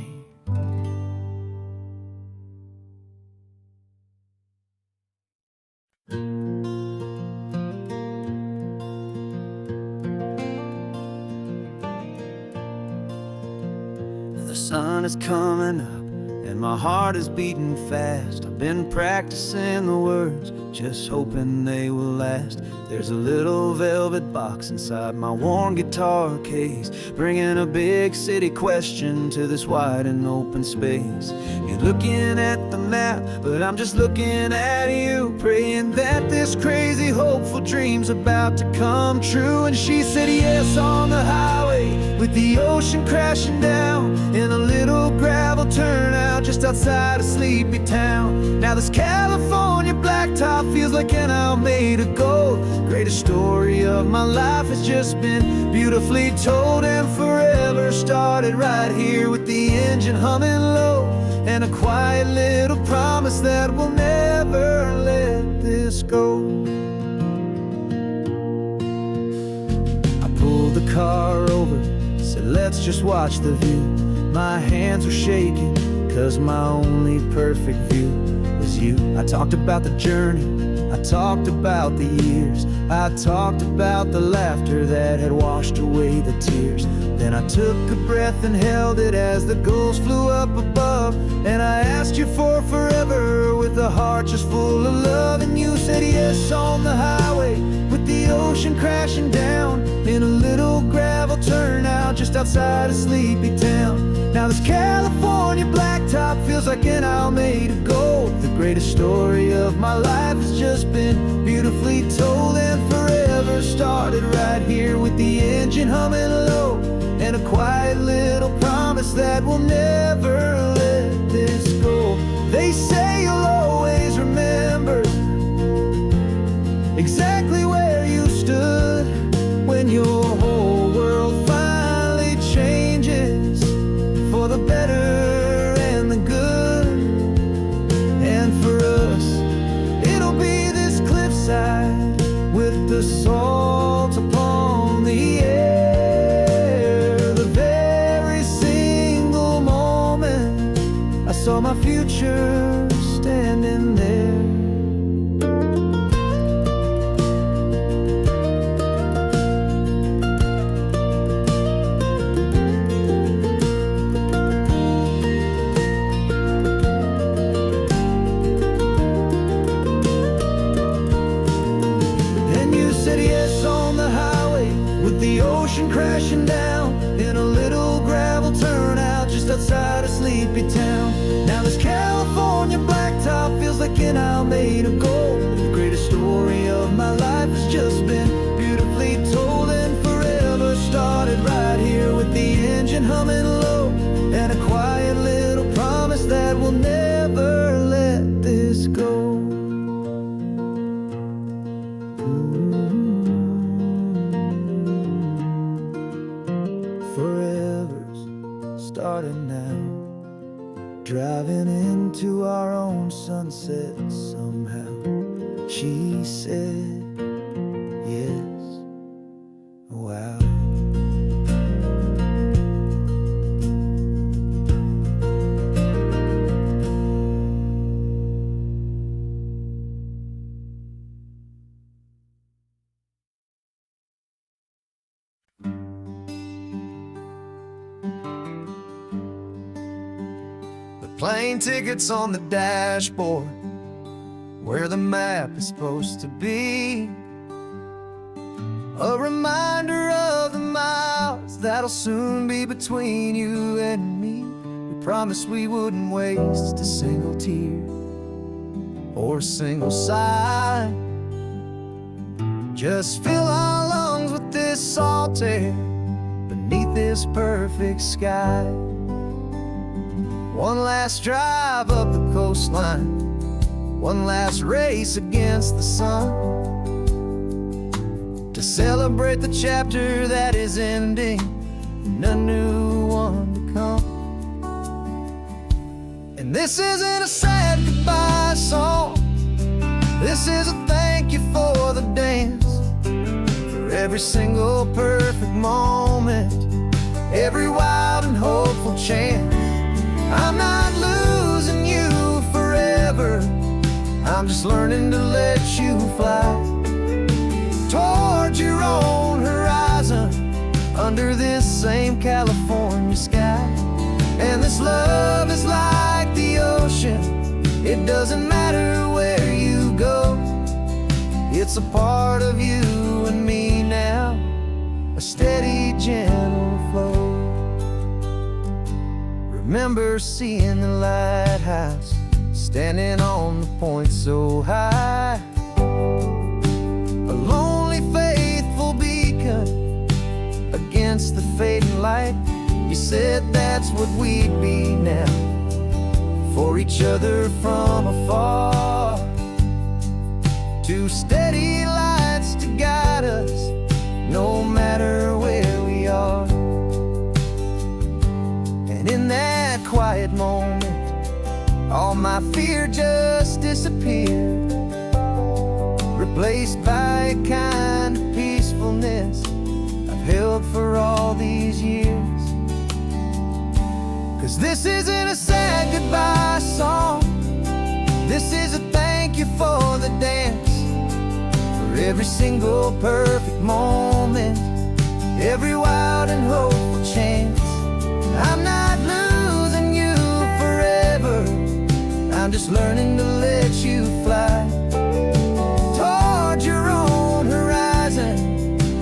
The sun sun is coming up and my heart is beating fast. I've been practicing the words, just hoping they will last. There's a little velvet box inside my worn guitar case, bringing a big city question to this wide and open space. You're looking at the map, but I'm just looking at you, praying that this crazy hopeful dream's about to come true. And she said yes on the highway, with the ocean crashing down, in a little gravel turnout just outside a sleepy town. Now this California blacktop feels like an isle made of gold. Greatest story of my life has just been beautifully told, and forever started right here with the engine humming low, and a quiet little promise that we'll never let this go. I pulled the car over, said let's just watch the view. My hands were shaking, cause my only perfect view was you. I talked about the journey, I talked about the years, I talked about the laughter that had washed away the tears. Then I took a breath and held it as the gulls flew up above, and I asked you for forever with a heart just full of love. And you said yes on the highway, with the ocean crashing down, in a little gravel turnout just outside a sleepy town. Now this California blacktop feels like an isle made of gold. The greatest story of my life has just been beautifully told, and forever started right here with the engine humming low, and a quiet little promise that we'll never let this go. They say you'll always remember exactly where you stood when your whole world finally changes for the better and the good. And for us, it'll be this cliffside with the salt upon the air. The very single moment I saw my future standing there. Crashing down in a little gravel turnout just outside a sleepy town. Now this California blacktop feels like an isle made of gold. The greatest story of my life has just been beautifully told, and forever started right here with the engine humming low, and a quiet little promise that we'll never let this go. Starting now, driving into our own sunset somehow. She said yes, wow. Plane tickets on the dashboard, where the map is supposed to be. A reminder of the miles that'll soon be between you and me. We promised we wouldn't waste a single tear or a single sigh. Just fill our lungs with this salt air beneath this perfect sky. One last drive up the coastline, one last race against the sun, to celebrate the chapter that is ending and a new one to come. And this isn't a sad goodbye song, this is a thank you for the dance, for every single perfect moment, every wild and hopeful chance. I'm not losing you forever, I'm just learning to let you fly toward your own horizon under this same California sky. And this doesn't matter where you go, it's a part of you and me now, a steady, gentle flow. Remember seeing the lighthouse, standing on the point so high, a lonely, faithful beacon against the fading light. You said that's what we'd be now, for each other from afar. Two steady lights to guide us, no matter where we are. And in that quiet moment, all my fear just disappeared, replaced by a kind of peacefulness I've held for all these years. 'Cause this isn't a sad goodbye song, this is a thank you for the dance, for every single perfect moment, every wild and hopeful chance. I'm not losing you forever, I'm just learning to let you fly towards your own horizon,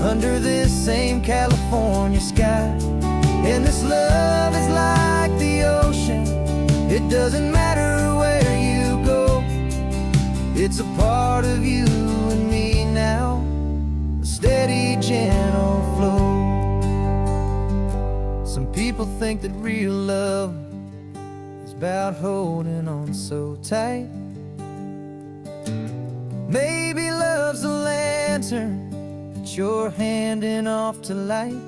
under this same California sky. And this love is like the ocean, it doesn't matter where you go, it's a part of you and me now, a steady, gentle flow. Some people think that real love is about holding on so tight. Maybe love's a lantern that you're handing off to light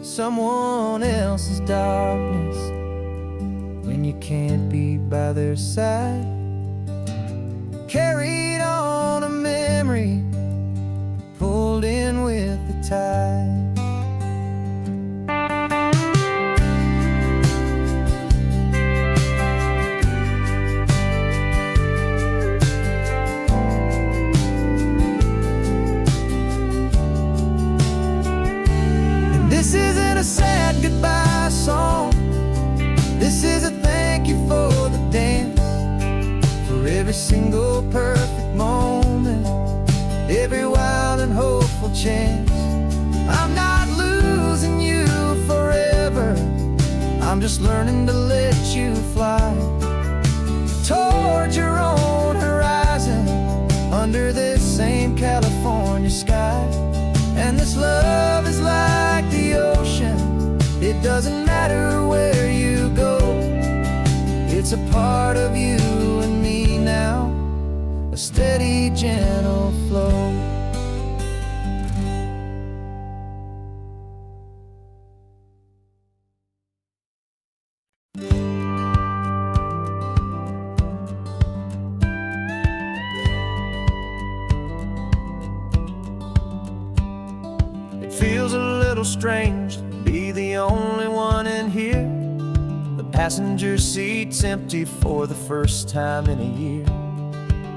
someone else's darkness when you can't be by their side. Carried on a memory, pulled in with the tide. This isn't a sad goodbye song, this is a thank you for the dance, for every single perfect moment, every wild and hopeful chance. I'm not losing you forever, I'm just learning to let you fly towards your own horizon, under this same California sky. And this love is like the ocean, it doesn't matter where you go, it's a part of you and me now, a steady, gentle flow. Feels a little strange to be the only one in here. The passenger seat's empty for the first time in a year.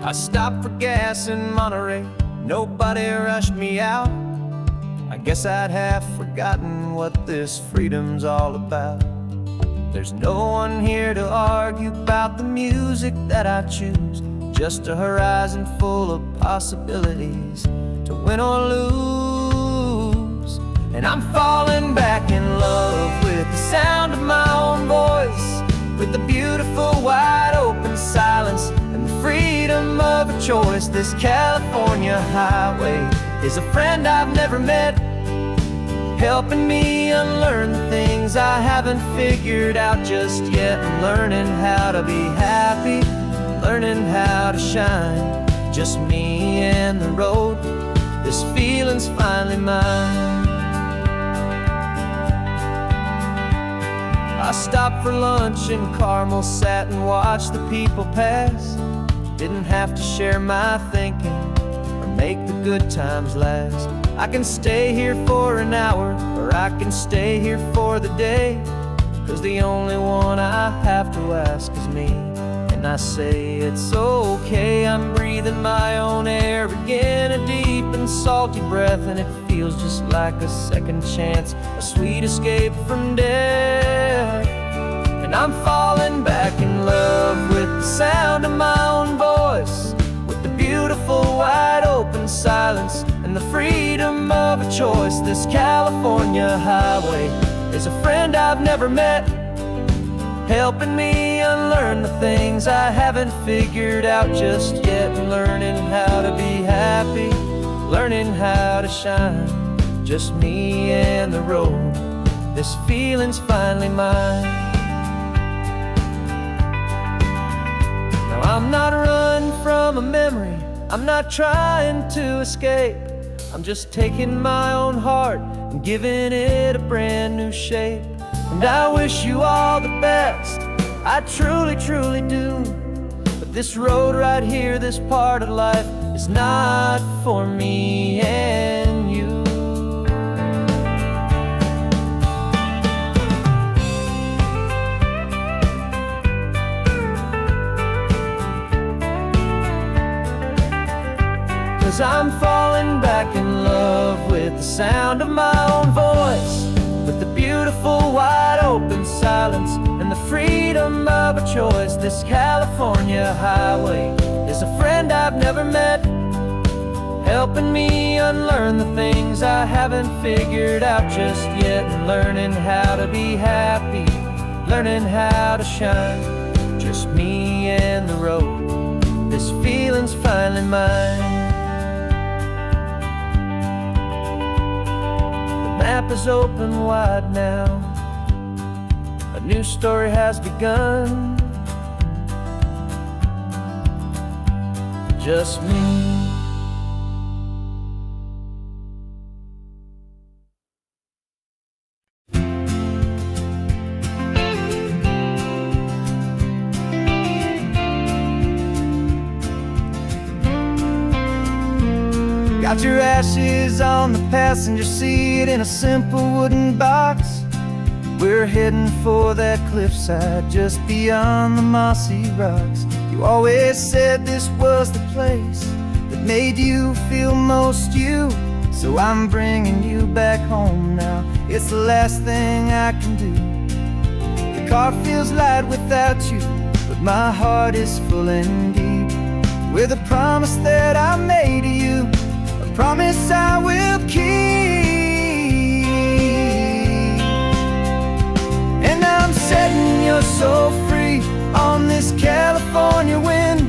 I stopped for gas in Monterey, nobody rushed me out. I guess I'd half forgotten what this freedom's all about. There's no one here to argue about the music that I choose, just a horizon full of possibilities to win or lose. And I'm falling back in love with the sound of my own voice, with the beautiful wide open silence and the freedom of a choice. This California highway is a friend I've never met, helping me unlearn the things I haven't figured out just yet. I'm learning how to be happy, learning how to shine, just me and the road, this feeling's finally mine. I stopped for lunch in Carmel, sat and watched the people pass. Didn't have to share my thinking or make the good times last. I can stay here for an hour, or I can stay here for the day, 'cause the only one I have to ask is me. And I say it's okay, I'm breathing my own air again, a deep and salty breath, and it feels just like a second chance, a sweet escape from death. And I'm falling back in love with the sound of my own silence and the freedom of a choice. This California highway is a friend I've never met, helping me unlearn the things I haven't figured out just yet. Learning how to be happy, learning how to shine, just me and the road. This feeling's finally mine. Now I'm not running from a memory, I'm not trying to escape. I'm just taking my own heart and giving it a brand new shape. And I wish you all the best, I truly, truly do. But this road right here, this part of life, is not for me and you. Cause I'm falling back in love with the sound of my own voice, with the beautiful wide open silence and the freedom of a choice. This California highway is a friend I've never met, helping me unlearn the things I haven't figured out just yet. And learning how to be happy, learning how to shine, just me and the road. This feeling's finally mine. The map is open wide now, a new story has begun. Just me. Got your ashes on the passenger seat in a simple wooden box. We're heading for that cliffside just beyond the mossy rocks. You always said this was the place that made you feel most you, so I'm bringing you back home now. It's the last thing I can do. The car feels light without you, but my heart is full and deep with a promise that I made to you, a promise I will keep. And I'm setting your soul free on this California wind,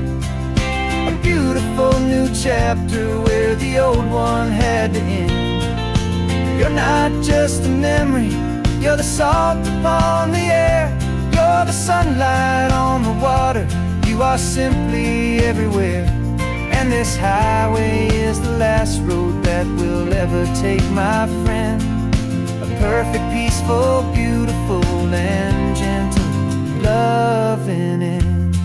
a beautiful new chapter where the old one had to end. You're not just a memory, you're the salt upon the air, you're the sunlight on the water, you are simply everywhere. And this highway is the last road that will ever take, my friend. A perfect, peaceful, beautiful, and gentle, loving end.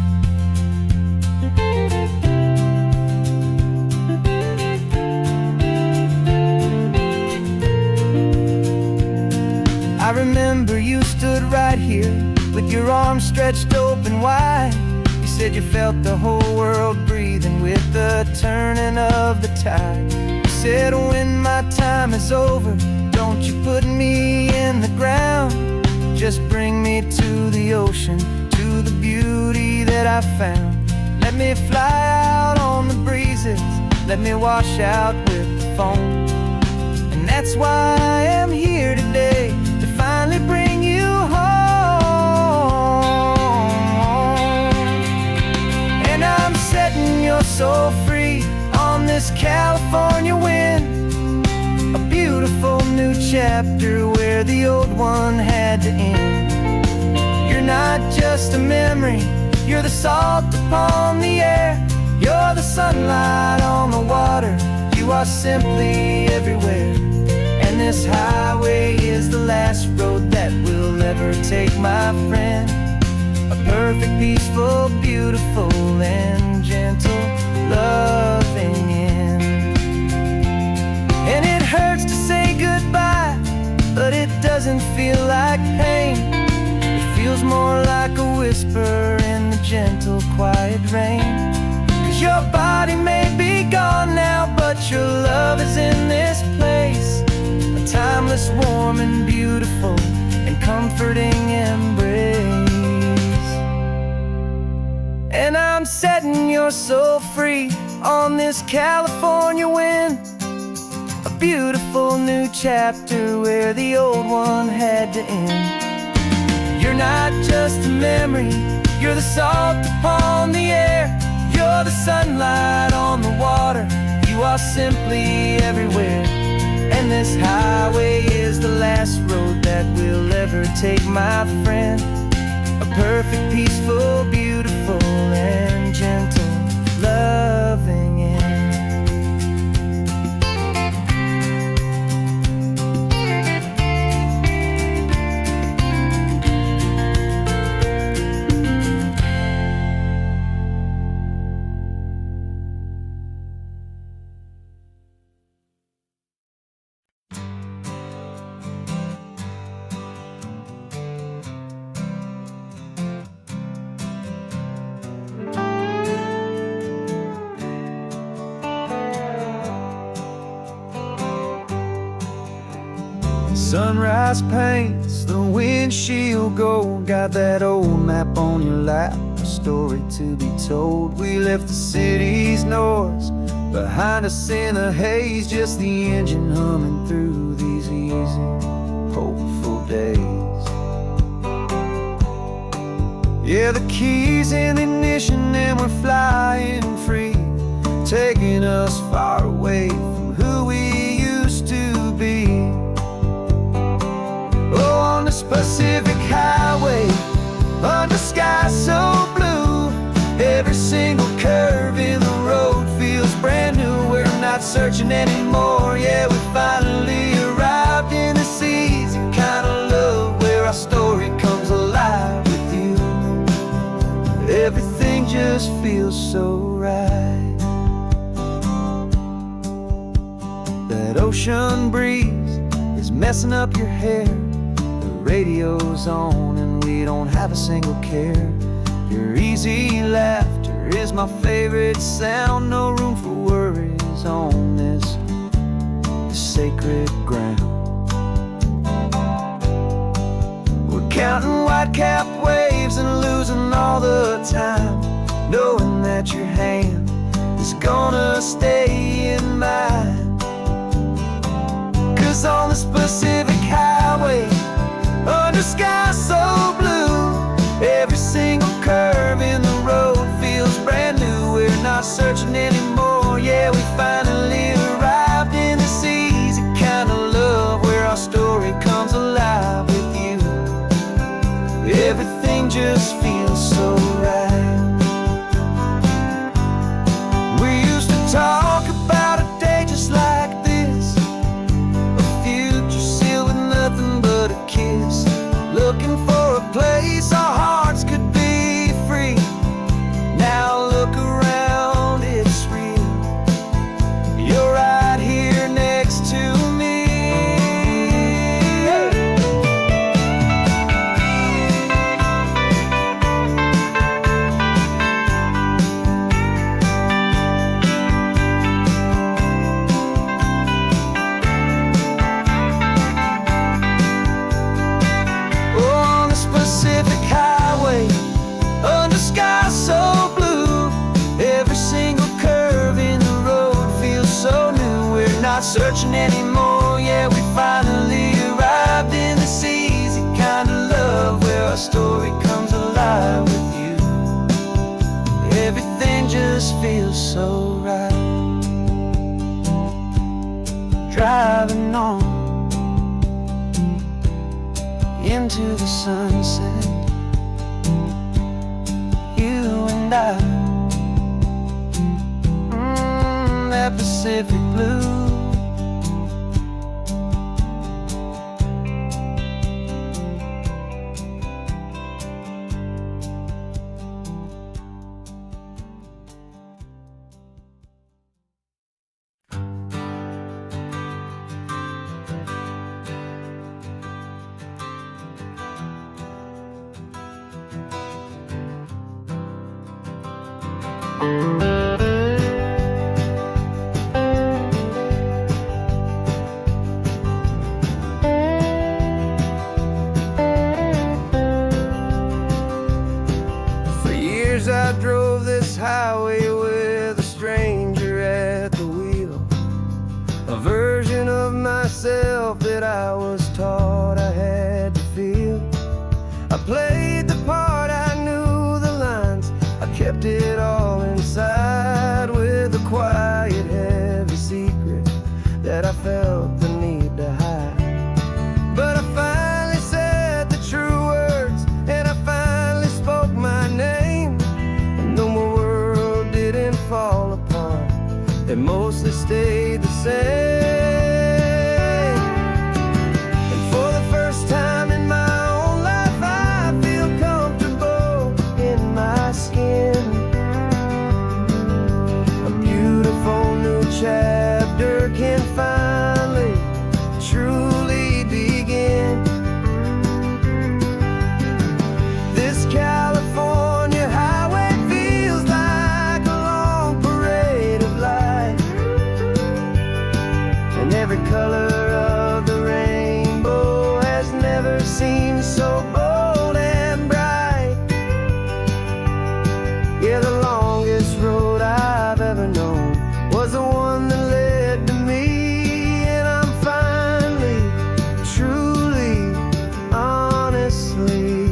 I remember you stood right here with your arms stretched open wide. You said you felt the whole world breathing with the turning of the tide. You said when my time is over, don't you put me in the ground, just bring me to the ocean, to the beauty that I found. Let me fly out on the breezes, let me wash out with the foam. And that's why I am here today, to finally bring you home. And I'm setting your soul free on this California wind, a beautiful new chapter where the old one had to end. You're not just a memory, you're the salt upon the air, you're the sunlight on the water, you are simply everywhere. And this highway is the last road that we'll ever take, my friend. A perfect, peaceful, beautiful, and gentle, loving end. And it hurts to say goodbye, but it doesn't feel like pain. It feels more like a whisper in the gentle, quiet rain. 'Cause your body may be gone now, but your love is in this place, a timeless, warm, and beautiful, and comforting embrace. And I'm sun setting, you're so free on this California wind. A beautiful new chapter where the old one had to end. You're not just a memory, you're the salt upon the air. You're the sunlight on the water, you are simply everywhere. And this highway is the last road that we'll ever take, my friend. A perfect, peaceful, beautiful, and gentle, loving end. Sunrise paints the windshield gold. Got that old map on your lap, a story to be told. We left the city's noise behind us in the haze, just the engine humming through these easy, hopeful days. Yeah, the keys in the ignition and we're flying free, taking us far away from who we used to be. Oh, on this Pacific highway, under sky so blue, every single curve in the road feels brand new. We're not searching anymore, yeah, we finally arrived in this easy kind of love where our story comes alive with you. Everything just feels so right. That ocean breeze is messing up your hair, radio's on and we don't have a single care. Your easy laughter is my favorite sound. No room for worries on this sacred ground. We're counting white-capped waves and losing all the time, knowing that your hand is gonna stay in mine. 'Cause on this Pacific highway, under sky so blue, every single curve in the road feels brand new. We're not searching anymore, yeah, we finally arrived in this easy kind of love where our story comes alive with you. Everything just feels so right. We used to talk about a day just like this, a future sealed with nothing but a kiss, looking for a place our hearts could be free. Now look around, it's real. You're right here next to me. On this Pacific highway, under sky so blue, every single curve in the road feels so new. We're not searching anymore, yeah, we finally arrived in this easy kind of love where our story comes alive with you. Everything just feels so right. Driving on into the sunset, you and I, that Pacific blue. For years I drove this this highway with a stranger at the wheel, a version of myself that I was taught I had to feel. I played the part, I knew the lines, I kept it all inside with a quiet, heavy secret that I felt the need to hide. But I finally said the true words, and I finally spoke my name. And though my world didn't fall apart, it mostly stayed the same. And for the first time in my own life, I feel comfortable in my skin. A beautiful new chapter can finally truly begin. This California highway feels like a long parade of light, and every color of the rainbow has never seemed so bold and bright. Yeah, the longest road I've ever known was the one that led to me, and I'm finally, truly, honestly,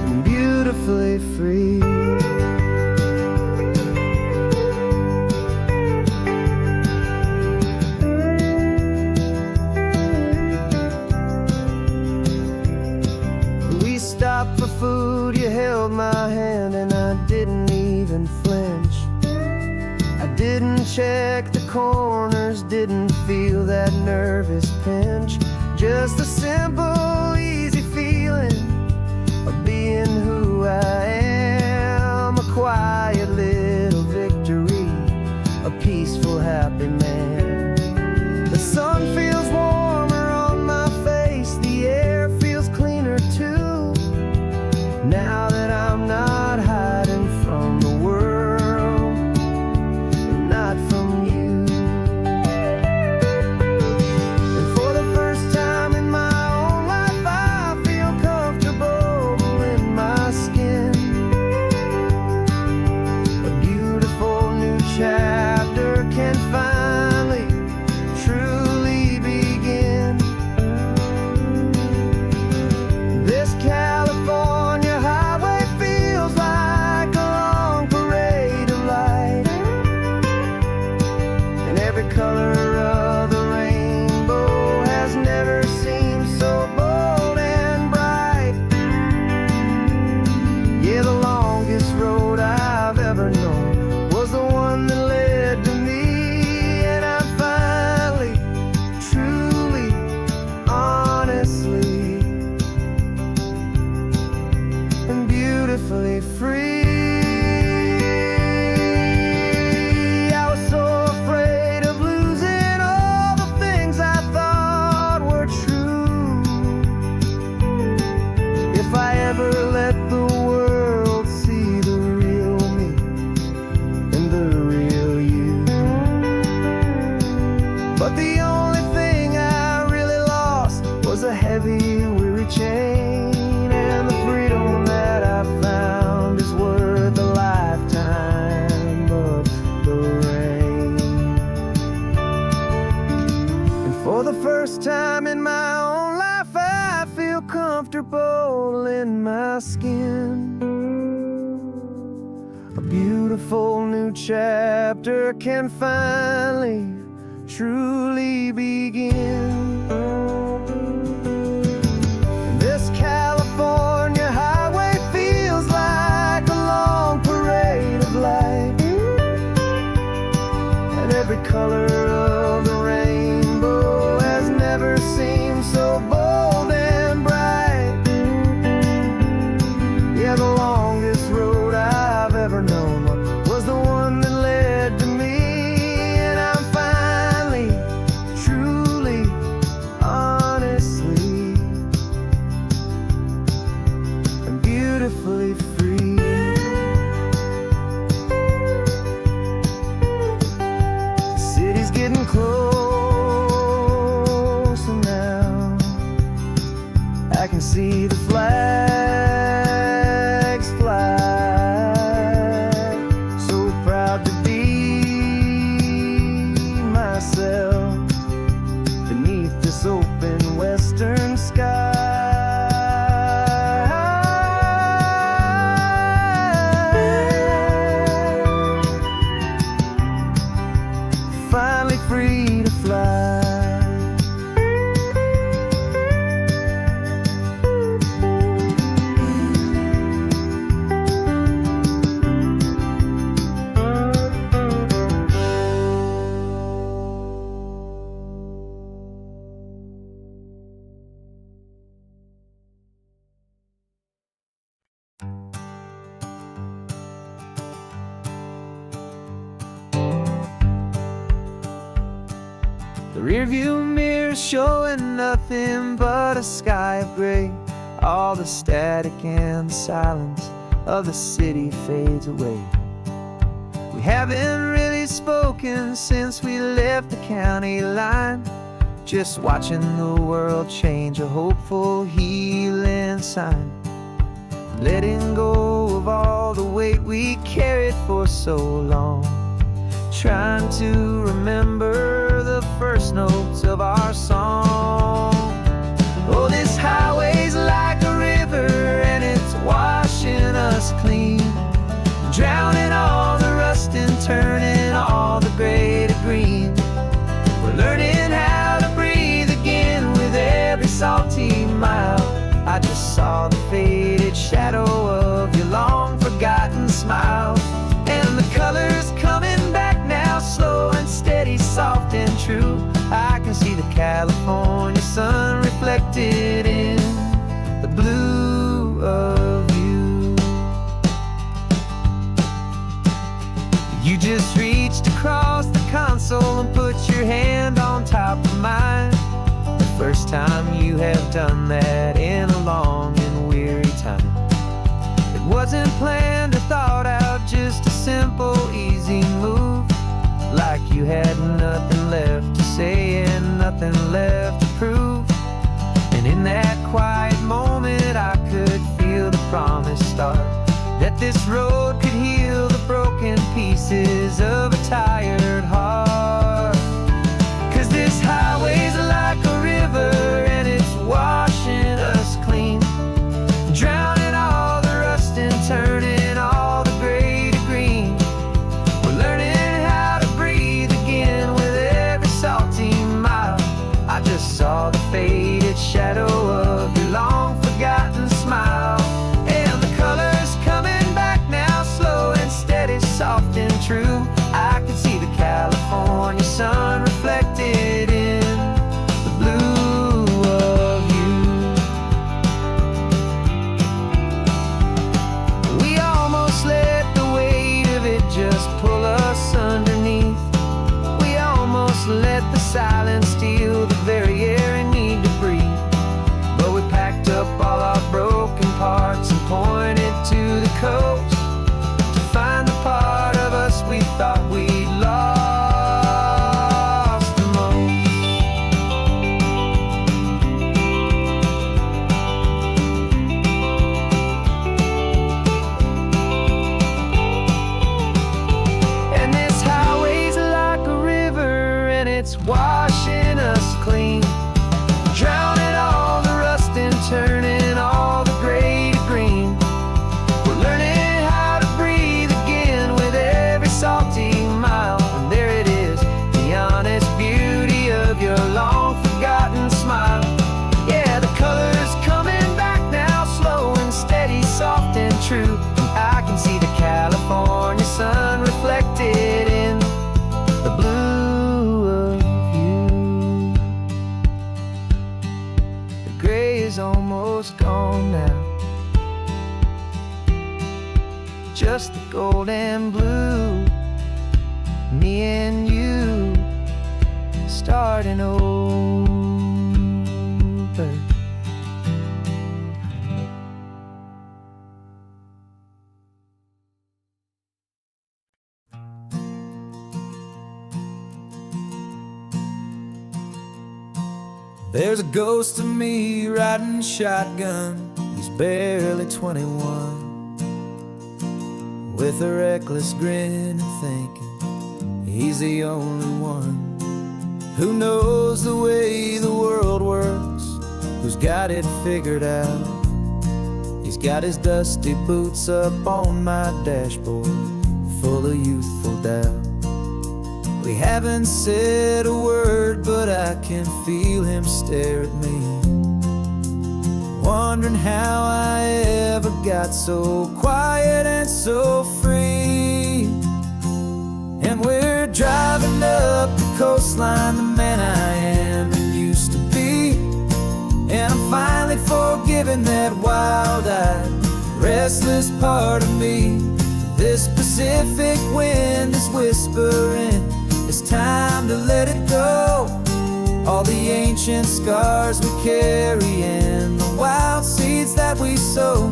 and beautifully free. We stopped for food, you held my hand, and I didn't even flinch. I didn't check the corners, didn't feel that nervous pinch. Just a simple, easy feeling of being who I am. A quiet little victory, a peaceful, happy man. The sun feels warmer on my face, the air feels cleaner too, now that I'm not hiding from the world, and not from you. And for the first time in my own life, I feel comfortable in my skin. A beautiful new chapter can finally truly begin. This California highway feels like a long parade of light, and every color of the rainbow has never seemed so bold and bright. Yeah, the longest road I've ever known was the one that led to me, and I'm finally, truly, honestly, and beautifully free. I was so afraid of losing all the things I thought were true. If I ever let the world see the real me and the real you. But the only thing I really lost was a heavy, weary chain, and the freedom that I found is worth a lifetime of the rain. And for the first time in my own life, I feel comfortable in my skin. A beautiful new chapter can finally, truly begin. This California highway feels like a long parade of light, and every color of the rainbow has never seemed so bold and bright. Yeah, the longest road I've ever known was the one that led to me, and I'm finally, truly, honestly, and beautifully free. The city's rearview mirror showing nothing but a sky of gray. All the static and the silence of the city fades away. We haven't really spoken since we left the county line, just watching the world change, a hopeful healing sign. Letting go of all the weight we carried for so long, trying to remember the first notes of our song. Oh, this highway's like a river and it's washing us clean, drowning all the rust and turning all the gray to green. We're learning how to breathe again with every salty mile. I just saw the faded shadow of your long forgotten smile, and the colors coming back now, slow and steady, soft and true. I can see the California sun reflected in the blue of you. You just reached across the console and put your hand on top of mine. The first time you have done that in a long and weary time. It wasn't planned or thought out, just a simple, easy move. Like you had nothing left to say and nothing left to prove. And in that quiet moment I could feel the promise start, that this road could heal the broken pieces of a tired heart. 'Cause this highway's like a river and it's washing us clean, drowning all the rust and turning all the gray to green. We're learning how to breathe again with every salty mile. I just saw the faded shadow of your long forgotten smile, and the colors coming back now, slow and steady, soft and true. I can see the California sun reflected in the blue of you. We almost let the weight of it just pull us underneath. We almost let the silence steal the very air we need to breathe. But we packed up all our broken parts and pointed to the coast to find the part of us we thought we'd lost the most. And this highway's like a river and it's washing us clean, drowning all the rust and turning all the gray to green. We're learning how to breathe again with every salty mile. And there it is, the honest beauty of your long forgotten smile. Yeah, the colors coming back now, slow and steady, soft and true. I can see the California sun reflected in the blue of you. The gray is almost gone now, just the gold and blue. Me and you starting over. There's a ghost of me riding shotgun. He's barely 21, with a reckless grin and thinking he's the only one who knows the way the world works, who's got it figured out. He's got his dusty boots up on my dashboard, full of youthful doubt. We haven't said a word, but I can feel him stare at me, wondering how I ever got so quiet and so free. And we're driving up the coastline, the man I am and used to be. And I'm finally forgiving that wild-eyed, restless part of me. This Pacific wind is whispering, it's time to let it go. all the ancient scars we carry and the wild seeds that we sow.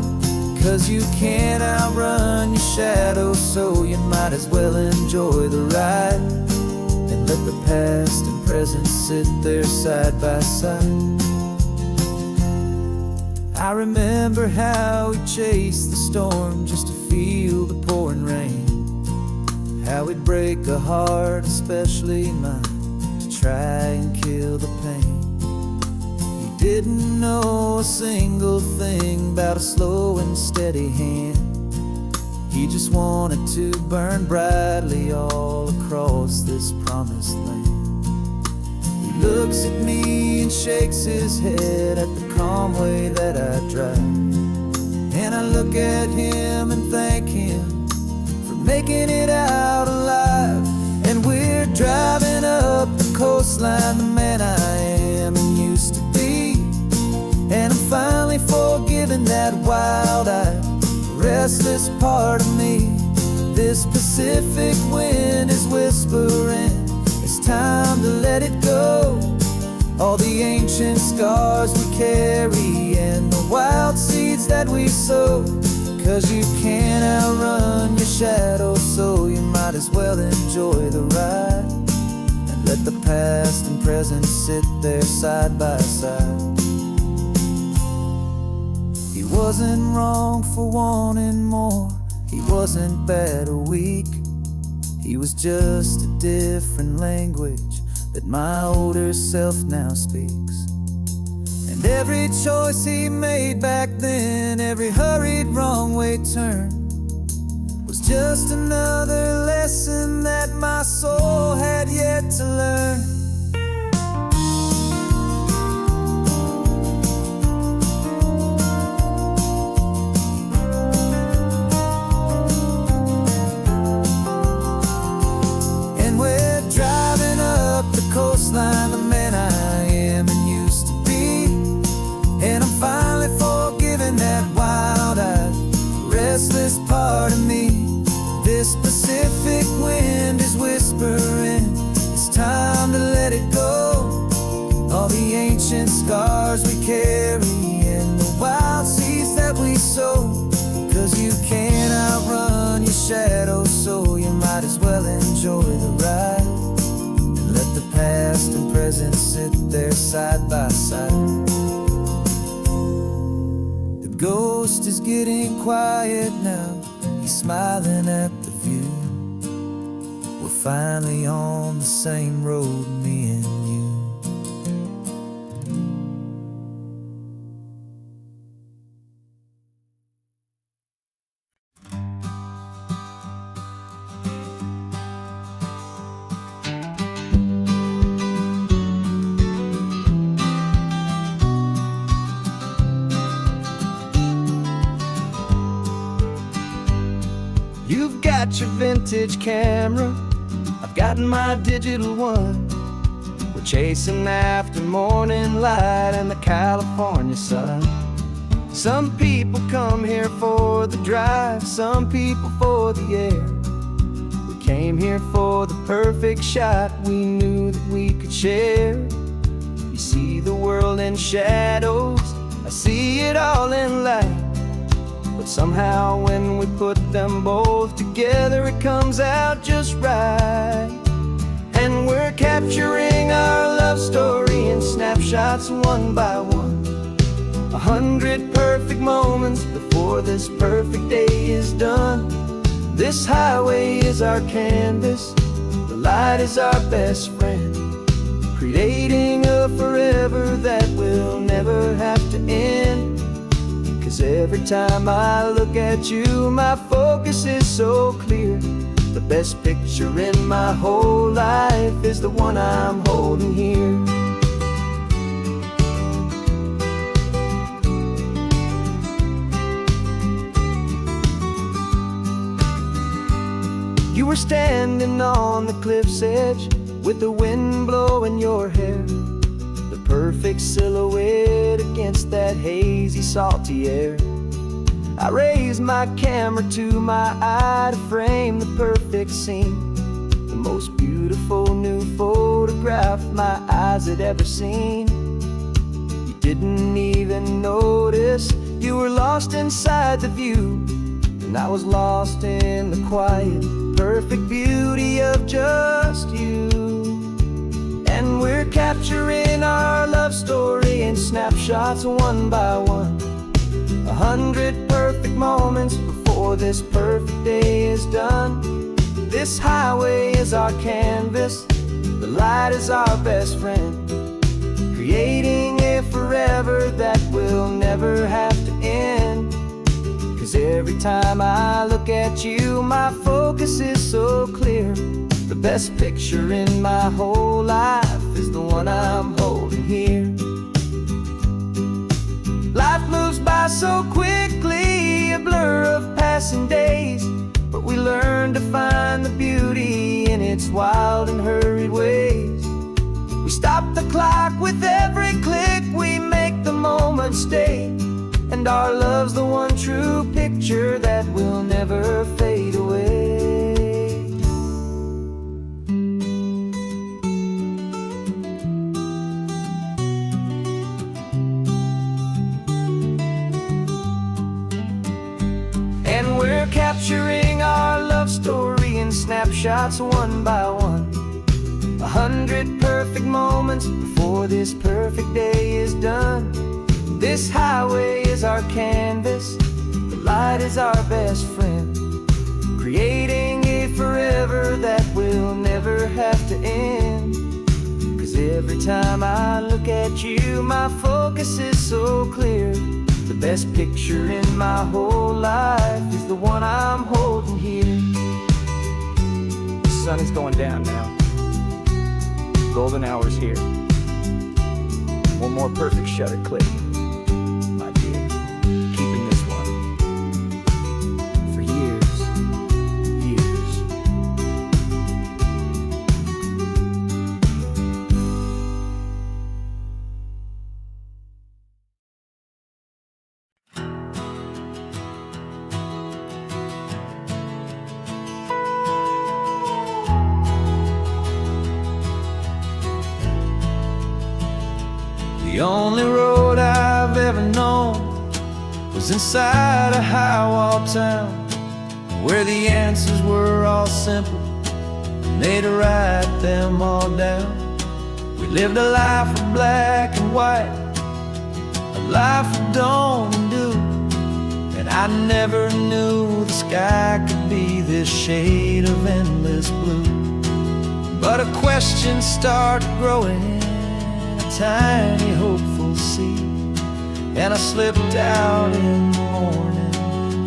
'Cause you can't outrun your shadow, so you might as well enjoy the ride and let the past and present sit there side by side. I remember how we chased the storm just to feel the pouring rain, how we'd break a heart, especially mine, to try and kill the pain. He didn't know a single thing about a slow and steady hand. He just wanted to burn brightly all across this promised land. He looks at me and shakes his head at the calm way that I drive, and I look at him and thank him for making it out alive. And we're driving up the coastline, the man I am and used to be, and I'm finally forgiving that wild-eyed, restless part of me. This Pacific wind is whispering, it's time to let it go. All the ancient scars we carry and the wild seeds that we sow. 'Cause you can't outrun your shadow, so you might as well enjoy the ride and let the past and present sit there side by side. He wasn't wrong for wanting more, he wasn't bad or weak. He was just a different language that my older self now speaks. And every choice he made back then, every hurried wrong way turn, was just another lesson that my soul had yet to learn. Coastline, the man I am and used to be, and I'm finally forgiving that wild-eyed, restless part of me. This Pacific wind is whispering, it's time to let it go. All the ancient scars we carry and the wild seeds that we sow. 'Cause you can't outrun your shadow, so you might as well enjoy the ride. Let the past and present sit there side by side. The ghost is getting quiet now, he's smiling at the view. We're finally on the same road, me and you. You've got your vintage camera, I've got my digital one. We're chasing after morning light and the California sun. Some people come here for the drive, some people for the air. We came here for the perfect shot we knew that we could share. You see the world in shadows, I see it all in light. But somehow when we put them both together, it comes out just right. And we're capturing our love story in snapshots one by one. 100 perfect moments before this perfect day is done. This highway is our canvas, the light is our best friend, creating a forever that will never have to end. 'Cause every time I look at you, my focus is so clear. The best picture in my whole life is the one I'm holding here. You were standing on the cliff's edge with the wind blowing your hair, the perfect silhouette against that hazy, salty air. I raised my camera to my eye to frame the perfect scene. the most beautiful new photograph my eyes had ever seen. You didn't even notice you were lost inside the view, and I was lost in the quiet, perfect beauty of just you. And we're capturing our love story in snapshots one by one, 100 perfect moments before this perfect day is done. This highway is our canvas, the light is our best friend, creating a forever that will never have to end. 'Cause every time I look at you, my focus is so clear. The best picture in my whole life is the one I'm holding here. Life moves by so quickly, a blur of passing days, but we learn to find the beauty in its wild and hurried ways. We stop the clock with every click, we make the moment stay, and our love's the one true picture that will never fade away. And we're capturing our love story in snapshots one by one, 100 perfect moments before this perfect day is done. This highway is our canvas, the light is our best friend, creating a forever that will never have to end. 'Cause every time I look at you, my focus is so clear. The best picture in my whole life is the one I'm holding here. The sun is going down now. Golden hour's here. One more perfect shutter click, my dear. Keeping this one for years, years. The only road I've ever known was inside a high-wall town, where the answers were all simple, and they'd write them all down. We lived a life of black and white, a life of don't and do, and I never knew the sky could be this shade of endless blue. But a question started growing, tiny hopeful seed, and I slipped out in the morning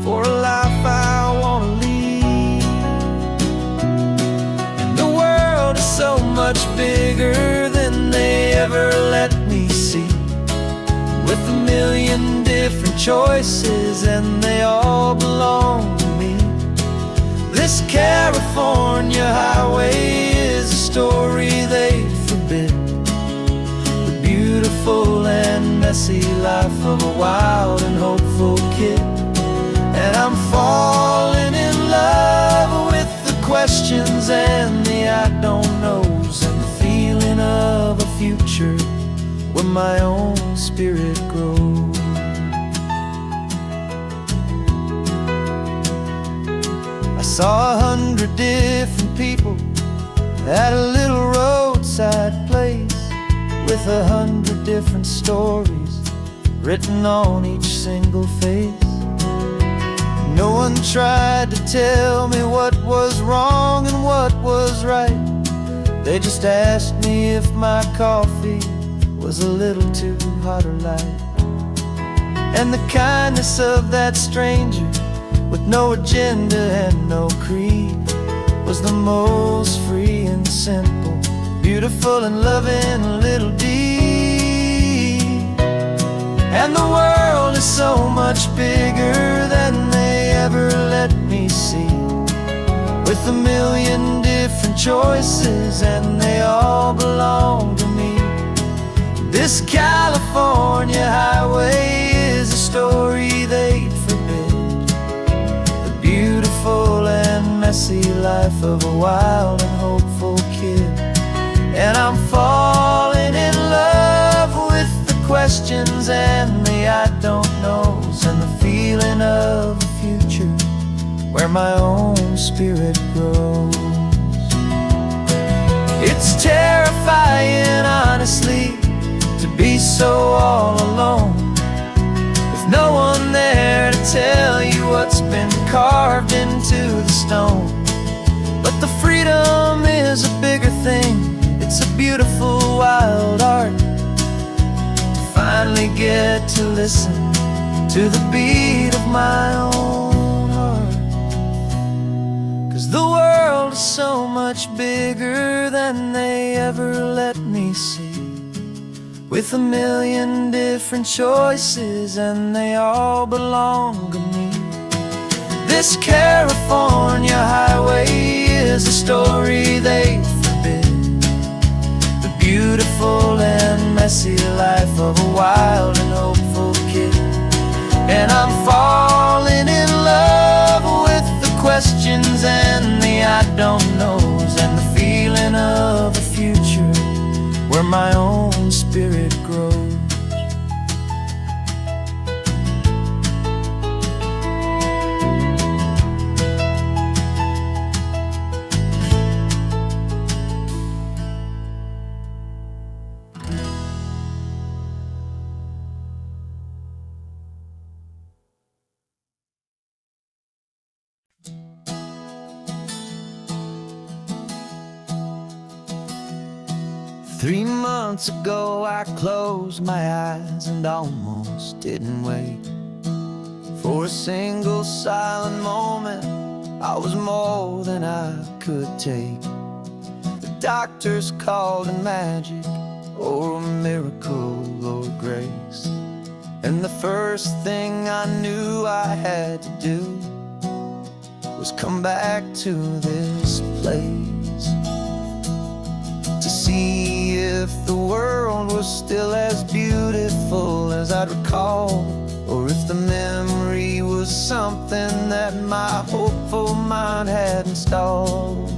for a life I want to lead. And the world is so much bigger than they ever let me see, with a million different choices and they all belong to me. This California highway is a story they forbid, beautiful and messy life of a wild and hopeful kid. And I'm falling in love with the questions and the I don't knows, and the feeling of a future where my own spirit grows. I saw 100 different people at a little roadside place, with 100 different stories written on each single face. No one tried to tell me what was wrong and what was right. They just asked me if my coffee was a little too hot or light. And the kindness of that stranger, with no agenda and no creed, was the most free and simple, beautiful and loving little deed. And the world is so much bigger than they ever let me see, with a million different choices and they all belong to me. This California highway is a story they'd forbid, the beautiful and messy messy life of a wild and hopeful kid. And I'm falling in love with the questions and the I don't knows, and the feeling of the future where my own spirit grows. It's terrifying, honestly, to be so all alone, with no one there to tell you what's been carved into the stone. But the freedom is a bigger thing. It's a beautiful wild art to finally get to listen to the beat of my own heart. 'Cause the world is so much bigger than they ever let me see, with a million different choices and they all belong to me. This California highway is a story they forbid, the beautiful and messy life of a wild and hopeful kid. And I'm falling in love with the questions and the I don't knows, and the feeling of a future where my own spirit grows. 3 months ago I closed my eyes and almost didn't wait for a single silent moment. I was more than I could take. The doctors called it magic, or a miracle, or grace. And the first thing I knew I had to do was come back to this place, to see if the world was still as beautiful as I'd recall, or if the memory was something that my hopeful mind had installed.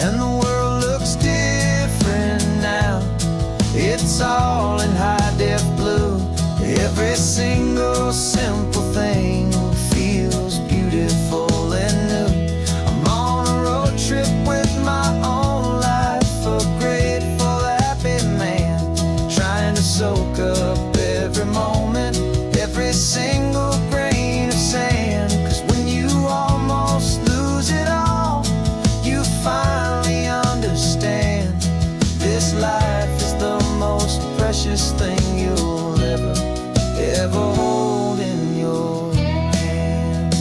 And the world looks different now. It's all in high-def blue. Every single simple thing feels beautiful and new. I'm on a road trip with my own life, a grateful, happy man, trying to soak up every moment, every single grain of sand. 'Cause when you almost lose it all, you finally understand this life is the most precious thing you'll ever hold in your hand.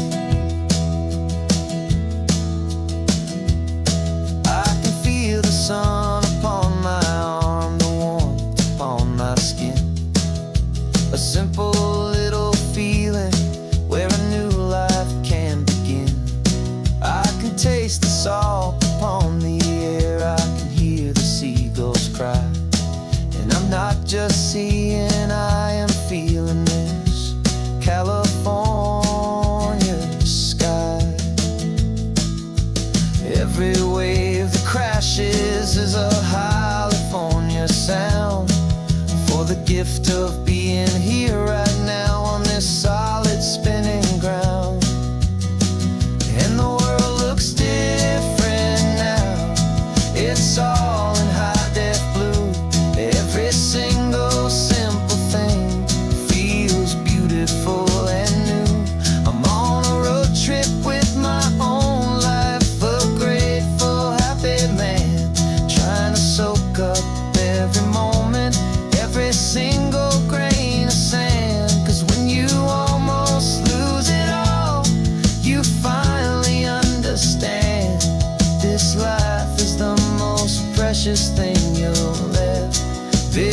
I can feel the sun upon my arm, the warmth upon my skin, a simple little feeling where a new life can begin. I can taste the salt upon the air, I can hear the seagulls cry, and I'm not just seeing, I am feeling this California sky. Every wave that crashes is a California sound, for the gift of being here right now on this solid spinning ground. And the world looks different now. It's all in high-def blue. Every single simple thing feels beautiful and new. I'm on a road trip with my own life, a grateful, happy man, trying to soak up every moment, every single grain of sand. 'Cause when you almost lose it all, you finally understand this life is the most precious thing you'll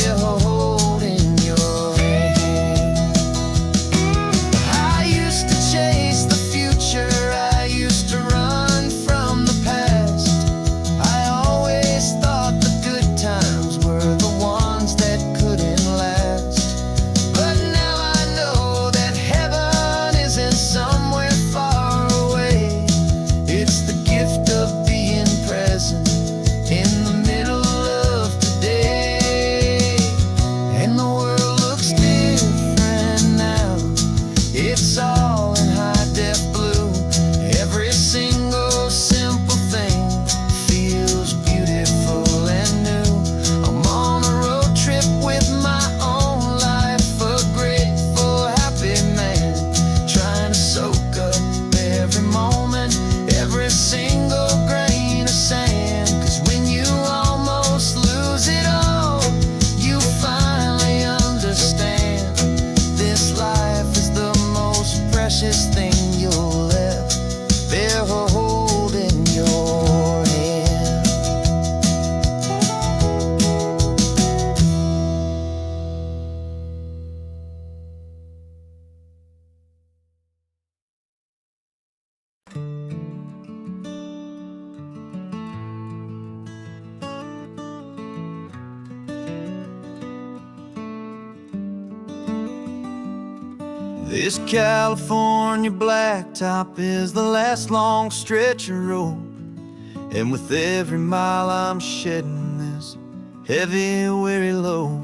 ever hold in your hand. I used to chase the future, I used to run from the past. I always thought the good times were the ones that couldn't last. But now I know that heaven isn't somewhere far away. It's the This California blacktop is the last long stretch of road, and with every mile I'm shedding this heavy, weary load.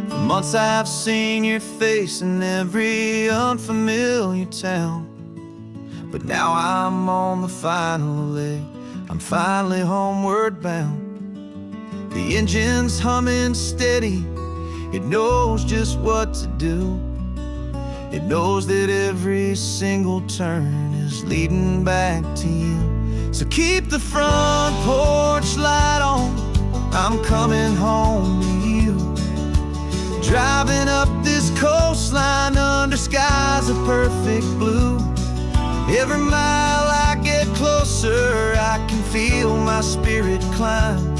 For months I've seen your face in every unfamiliar town, but now I'm on the final leg, I'm finally homeward bound. The engine's humming steady, it knows just what to do. It knows that every single turn is leading back to you. So keep the front porch light on, I'm coming home to you. Driving up this coastline under skies of perfect blue. Every mile I get closer, I can feel my spirit climb,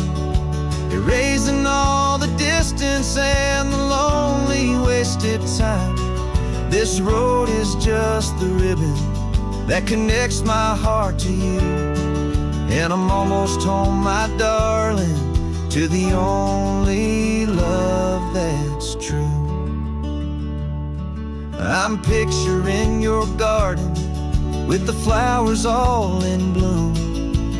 erasing all the distance and the lonely wasted time. This road is just the ribbon that connects my heart to you, and I'm almost home, my darling, to the only love that's true. I'm picturing your garden with the flowers all in bloom.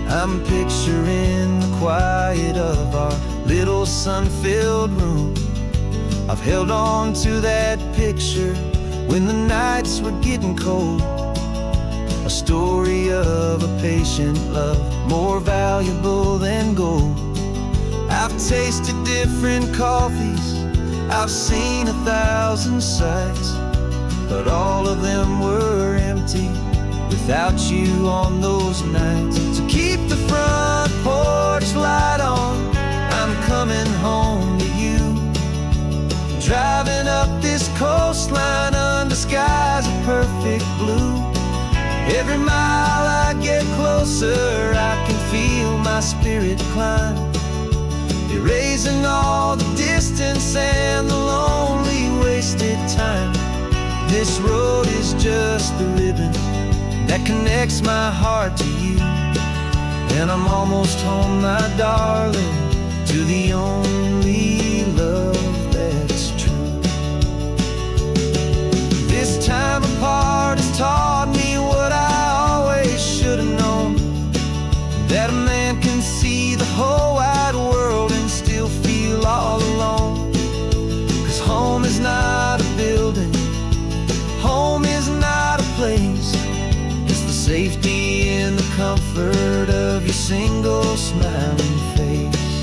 I'm picturing the quiet of our little sun-filled room. I've held on to that picture when the nights were getting cold, a story of a patient love, more valuable than gold. I've tasted different coffees, I've seen 1,000 sights, but all of them were empty without you on those nights. So keep the front porch light on, I'm coming home to you. Driving up this coastline under skies of perfect blue. Every mile I get closer, I can feel my spirit climb, erasing all the distance and the lonely wasted time. This road is just the ribbon that connects my heart to you, and I'm almost home, my darling, to the only love that's true. This time apart has taught me what I always should have known, that a man can see the whole wide world and still feel all alone. 'Cause home is not a building, home is not a place, it's the safety and the comfort of your single smiling face.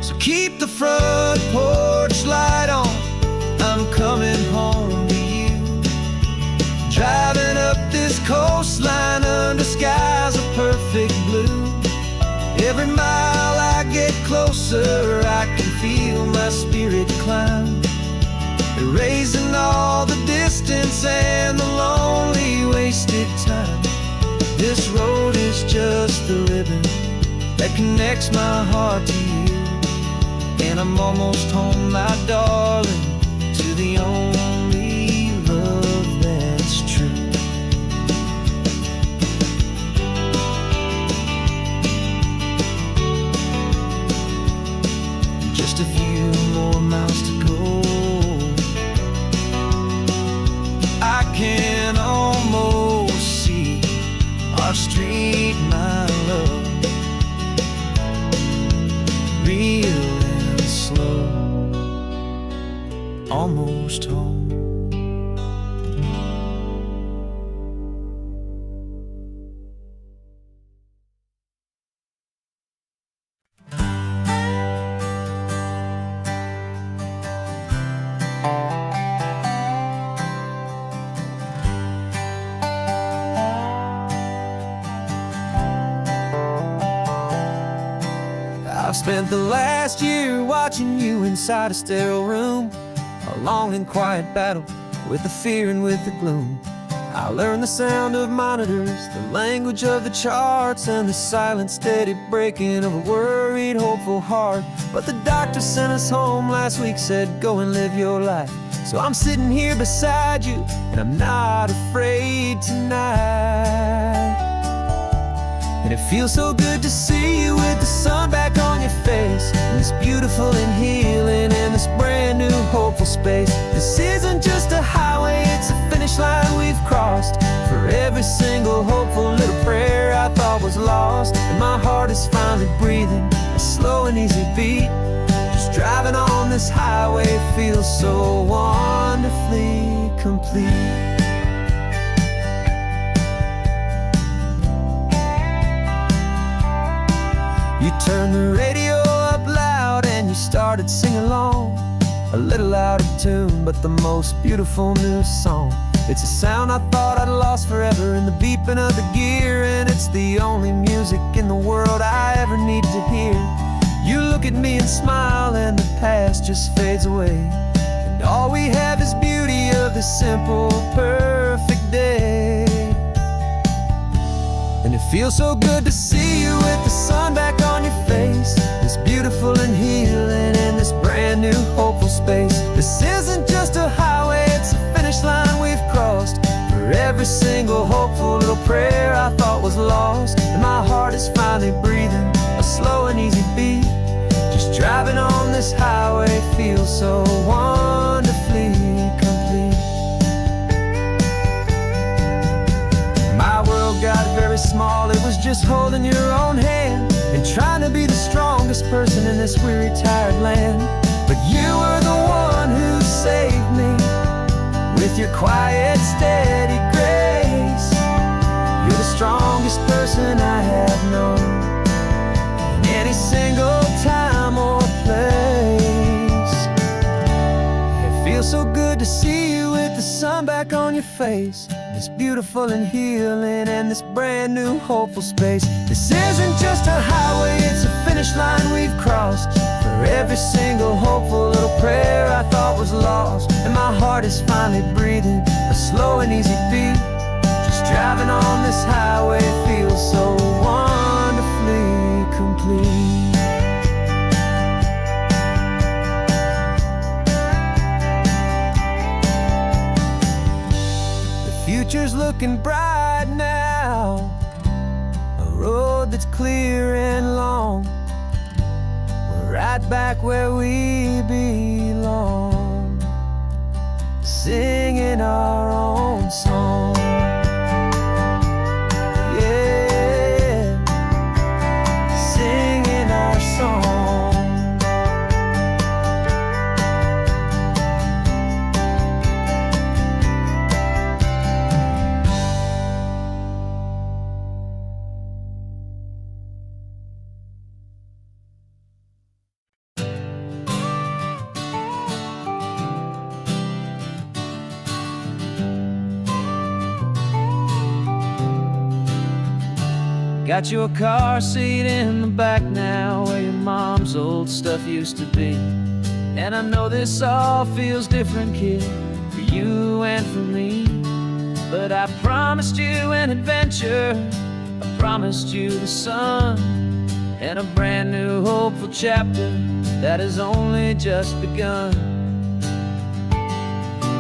So keep the front porch light on, I'm coming home to you. Driving up this coastline under skies of perfect blue. Every mile I get closer, I can feel my spirit climb, erasing all the distance and the lonely wasted time. This road is just the ribbon that connects my heart to you, and I'm almost home, my darling, to the only love that's true. Just a few more miles to go, I can almost see our street, my love, real and slow, almost home. I've spent the last year watching you inside a sterile room, a long and quiet battle with the fear and with the gloom. I learned the sound of monitors, the language of the charts, and the silent, steady breaking of a worried, hopeful heart. But the doctor sent us home last week, said, go and live your life. So I'm sitting here beside you, and I'm not afraid tonight. And it feels so good to see you with the sun back on your face, and this beautiful and healing in this brand new hopeful space. This isn't just a high finish line we've crossed. For every single hopeful little prayer I thought was lost. And my heart is finally breathing a slow and easy beat. Just driving on this highway feels so wonderfully complete. You turned the radio up loud and you started singing along. A little out of tune, but the most beautiful new song. It's a sound I thought I'd lost forever in the beeping of the gear. And it's the only music in the world I ever need to hear. You look at me and smile and the past just fades away. And all we have is beauty of this simple, perfect day. And it feels so good to see you with the sun back on your face. This beautiful and healing in this brand new hopeful space. This isn't just a highway, it's a finish line we've crossed. For every single hopeful little prayer I thought was lost. And my heart is finally breathing a slow and easy beat. Just driving on this highway feels so wonderfully complete. My world got very small, it was just holding your own hand and trying to be the strongest person in this weary, tired land. But you were the one who saved me with your quiet, steady grace. You're the strongest person I have known in any single time or place. It feels so good to see you with the sun back on your face. This beautiful and healing and this brand new hopeful space. This isn't just a highway, it's a finish line we've crossed. For every single hopeful little prayer I thought was lost. And my heart is finally breathing a slow and easy beat. Just driving on this highway feels so wonderfully complete. Future's looking bright now, a road that's clear and long. We're right back where we belong, singing our own song. Yeah, singing our song. Got your car seat in the back now, where your mom's old stuff used to be. And I know this all feels different, kid, for you and for me. But I promised you an adventure, I promised you the sun, and a brand new hopeful chapter that has only just begun.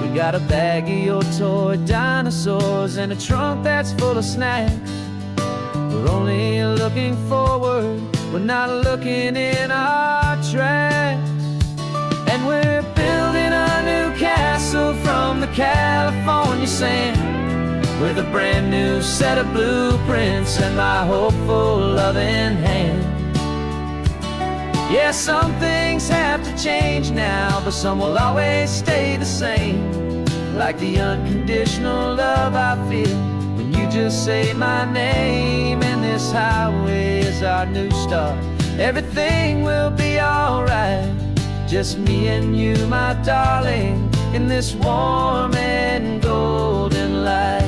We got a bag of your toy dinosaurs and a trunk that's full of snacks. We're only looking forward, we're not looking in our tracks. And we're building a new castle from the California sand, with a brand new set of blueprints and my hopeful loving hand. Yeah, some things have to change now, but some will always stay the same. Like the unconditional love I feel when you just say my name. And this highway is our new start, everything will be alright. Just me and you, my darling, in this warm and golden light.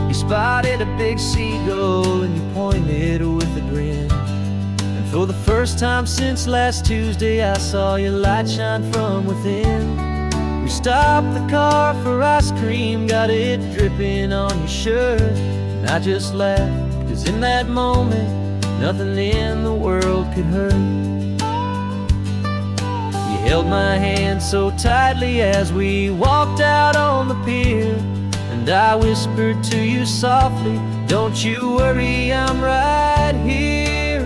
You spotted a big seagull and you pointed with a grin. And for the first time since last Tuesday, I saw your light shine from within. We stopped the car for ice cream, got it dripping on your shirt. And I just laughed, 'cause in that moment, nothing in the world could hurt. You held my hand so tightly as we walked out on the pier, and I whispered to you softly, don't you worry, I'm right here.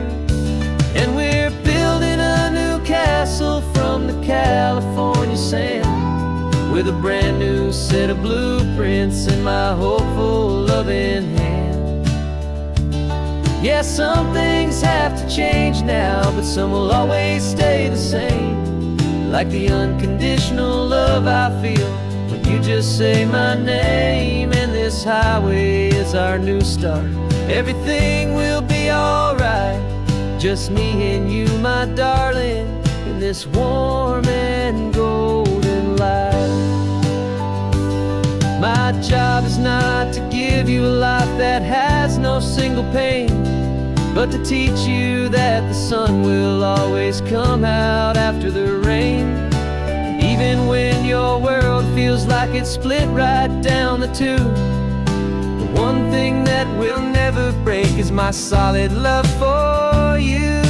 And we're building a new castle from the California sand, with a brand new set of blueprints in my hopeful, loving hand. Yeah, some things have to change now, but some will always stay the same, like the unconditional love I feel when you just say my name. And this highway is our new start. Everything will be alright, just me and you, my darling, in this warm and golden light. My job is not to give you a life that has no single pain, but to teach you that the sun will always come out after the rain. And even when your world feels like it's split right down the two, the one thing that will never break is my solid love for you.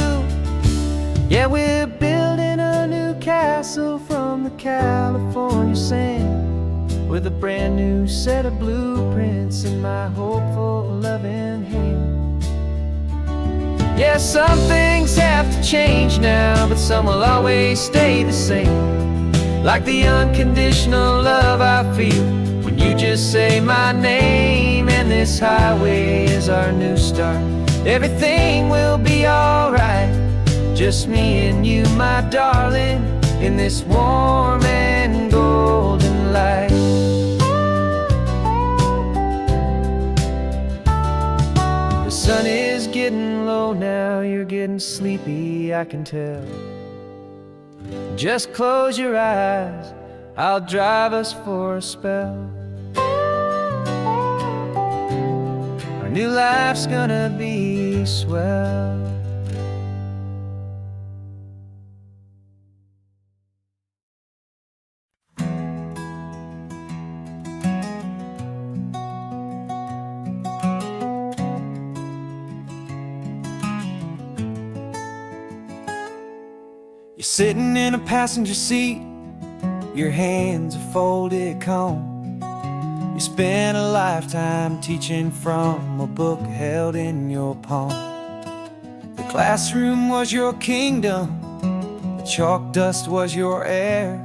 Yeah, we're building a new castle from the California sand, with a brand new set of blueprints in my hopeful, loving hand. Yeah, some things have to change now, but some will always stay the same, like the unconditional love I feel when you just say my name. And this highway is our new start. Everything will be alright, just me and you, my darling, in this warm and golden light. The sun is getting low now, you're getting sleepy, I can tell. Just close your eyes, I'll drive us for a spell. Our new life's gonna be swell. You're sitting in a passenger seat, your hands are folded calm. You spent a lifetime teaching from a book held in your palm. The classroom was your kingdom, the chalk dust was your air.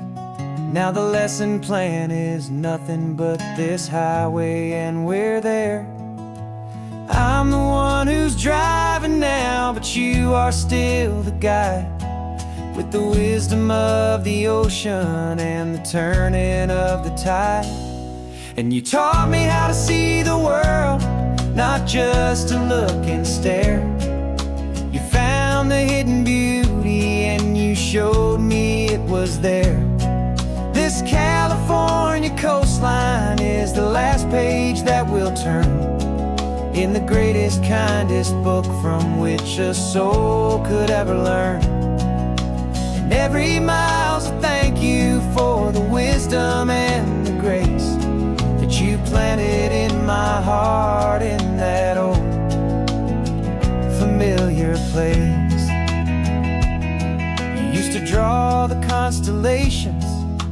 Now the lesson plan is nothing but this highway, and we're there. I'm the one who's driving now, but you are still the guide, with the wisdom of the ocean and the turning of the tide. And you taught me how to see the world, not just to look and stare. You found the hidden beauty and you showed me it was there. This California coastline is the last page that we'll turn in the greatest, kindest book from which a soul could ever learn. And every mile's a thank you for the wisdom and the grace that you planted in my heart in that old familiar place. You used to draw the constellations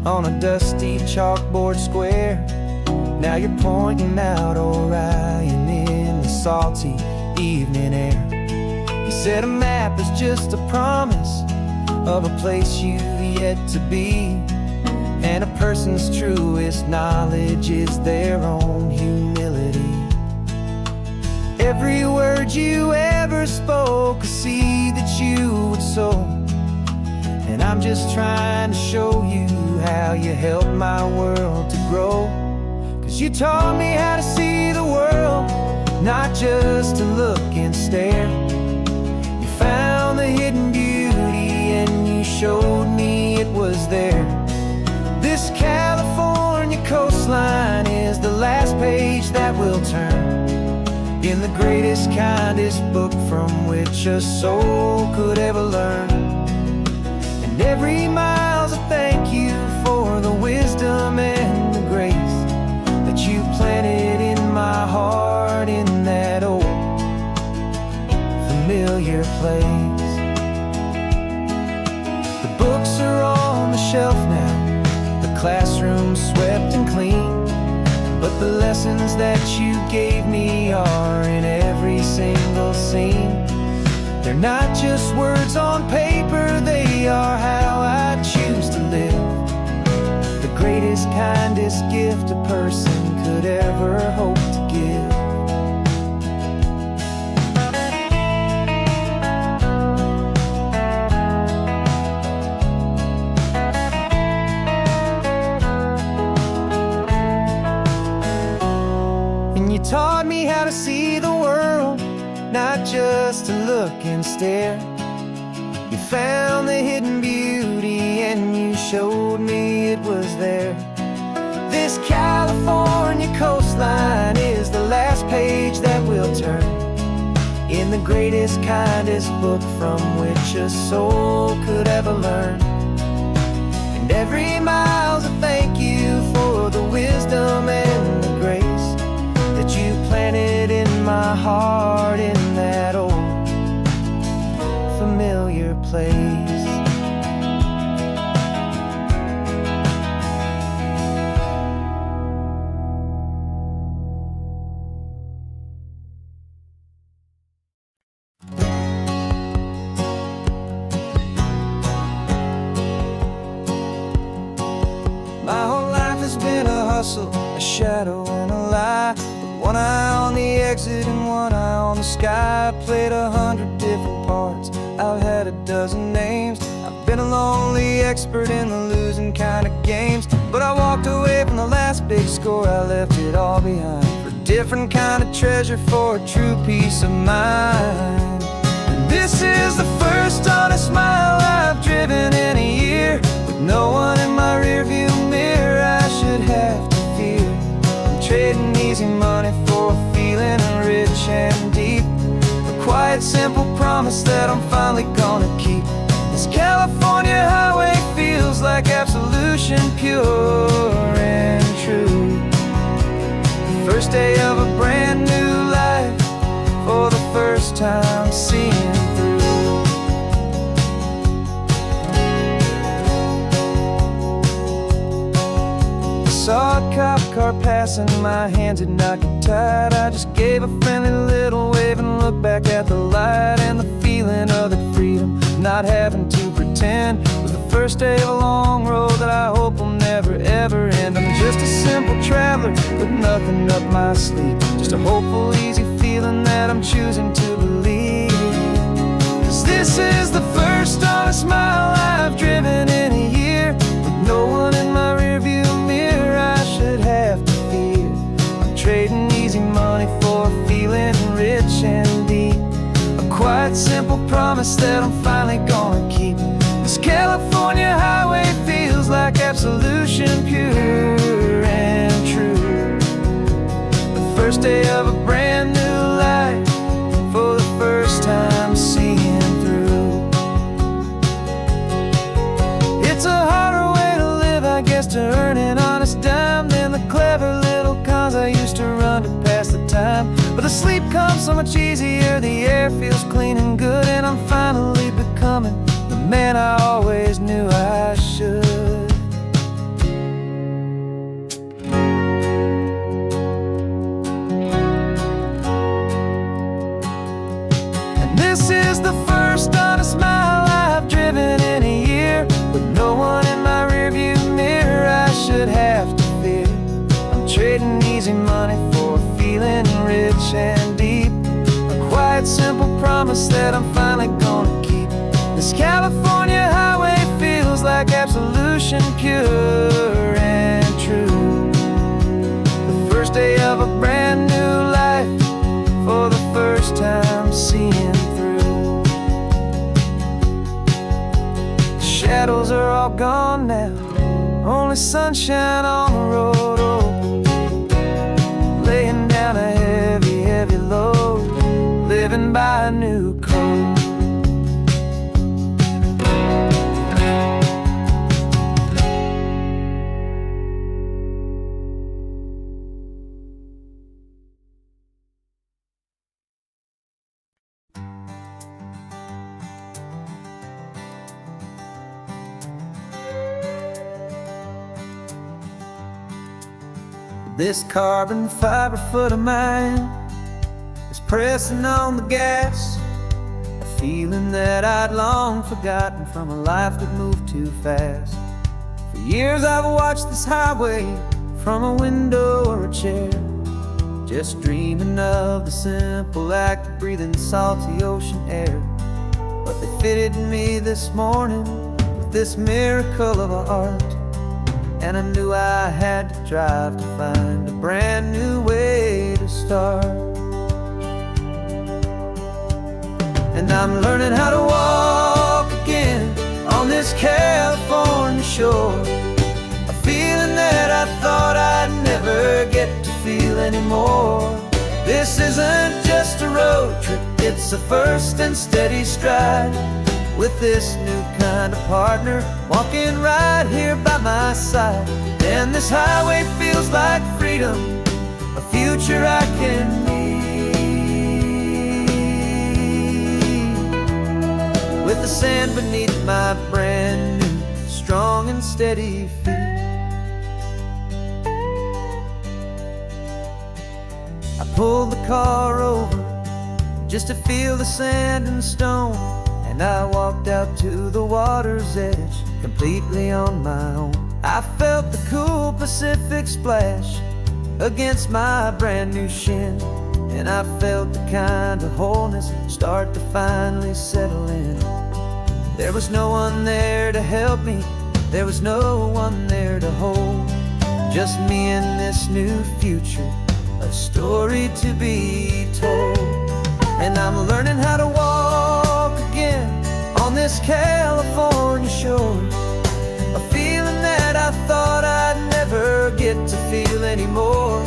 on a dusty chalkboard square. Now you're pointing out Orion in the salty evening air. You said a map is just a promise of a place you've yet to be, and a person's truest knowledge is their own humility. Every word you ever spoke, a seed that you would sow, and I'm just trying to show you how you helped my world to grow. 'Cause you taught me how to see the world, not just to look and stare. You found the hidden beauty and you showed me it was there. This California coastline is the last page that we'll turn in the greatest, kindest book from which a soul could ever learn. And every mile's a thank you for the wisdom and the grace that you planted in my heart in that old familiar place. The books are on the shelf now, the classroom swept and clean, but the lessons that you gave me are in every single scene. They're not just words on paper, they are how I choose to greatest gift a person could ever hope to give. And you taught me how to see the world, not just to look and stare. You found the hidden beauty and you showed me it was there. This California coastline is the last page that we'll turn in the greatest, kindest book from which a soul could ever learn. And every mile's a thank you for the wisdom and the grace that you planted in my heart in that old familiar place. My whole life has been a hustle, a shadow and a lie, with one eye on the exit and one eye on the sky. I played 100 different parts, I've had a dozen names. I've been a lonely expert in the losing kind of games, but I walked away from the last big score. I left it all behind for a different kind of treasure, for a true peace of mind. And this is the first honest mile I've driven in a year, with no one in my rearview mirror I should have to fear. I'm trading easy money for a feeling rich and deep, a quiet, simple promise that I'm finally gonna keep. This California highway feels like absolution, pure and true. The first day of a brand new life, for the first time seeing through. Saw a cop car passing, my hands had not got tied. I just gave a friendly little wave and looked back at the light. And the feeling of that freedom, not having to pretend, was the first day of a long road that I hope will never ever end. I'm just a simple traveler with nothing up my sleeve, just a hopeful, easy feeling that I'm choosing to believe. 'Cause this is the first honest mile I've driven in a year, with no one in my rearview mirror I should have to fear. I'm trading easy money for a feeling rich and deep, a quiet, simple promise that I'm finally gonna keep. This California highway feels like absolution, pure and true. The first day of a brand new life, for the first time seeing through. It's a harder way to live, I guess, to earn an honest dime than the clever little cons I used to run to pass the time. But the sleep comes so much easier, the air feels clean and good, and I'm finally becoming the man I always knew I should. And this is the first honest mile I've driven in a year, with no one in my rearview mirror I should have to fear. I'm trading easy money for a feeling rich and deep, a quiet, simple promise that I'm finally gonna keep. This California highway feels like absolution, pure and true. The first day of a brand new life, for the first time seeing through. The shadows are all gone now, only sunshine on the road. Oh, laying down a heavy, heavy load, living by a new code. This carbon fiber foot of mine is pressing on the gas, a feeling that I'd long forgotten from a life that moved too fast. For years I've watched this highway from a window or a chair, just dreaming of the simple act of breathing salty ocean air. But they fitted me this morning with this miracle of art, and I knew I had to drive to find a brand new way to start. And I'm learning how to walk again on this California shore, a feeling that I thought I'd never get to feel anymore. This isn't just a road trip, it's a first and steady stride, with this new kind of partner walking right here by my side. And this highway feels like freedom, a future I can need, with the sand beneath my brand new strong and steady feet. I pulled the car over just to feel the sand and stone, and I walked out to the water's edge completely on my own. I felt the cool Pacific splash against my brand new shin, and I felt the kind of wholeness start to finally settle in. There was no one there to help me, there was no one there to hold, just me and this new future, a story to be told. And I'm learning how to walk again on this California shore, a feeling that I thought I'd never get to feel anymore.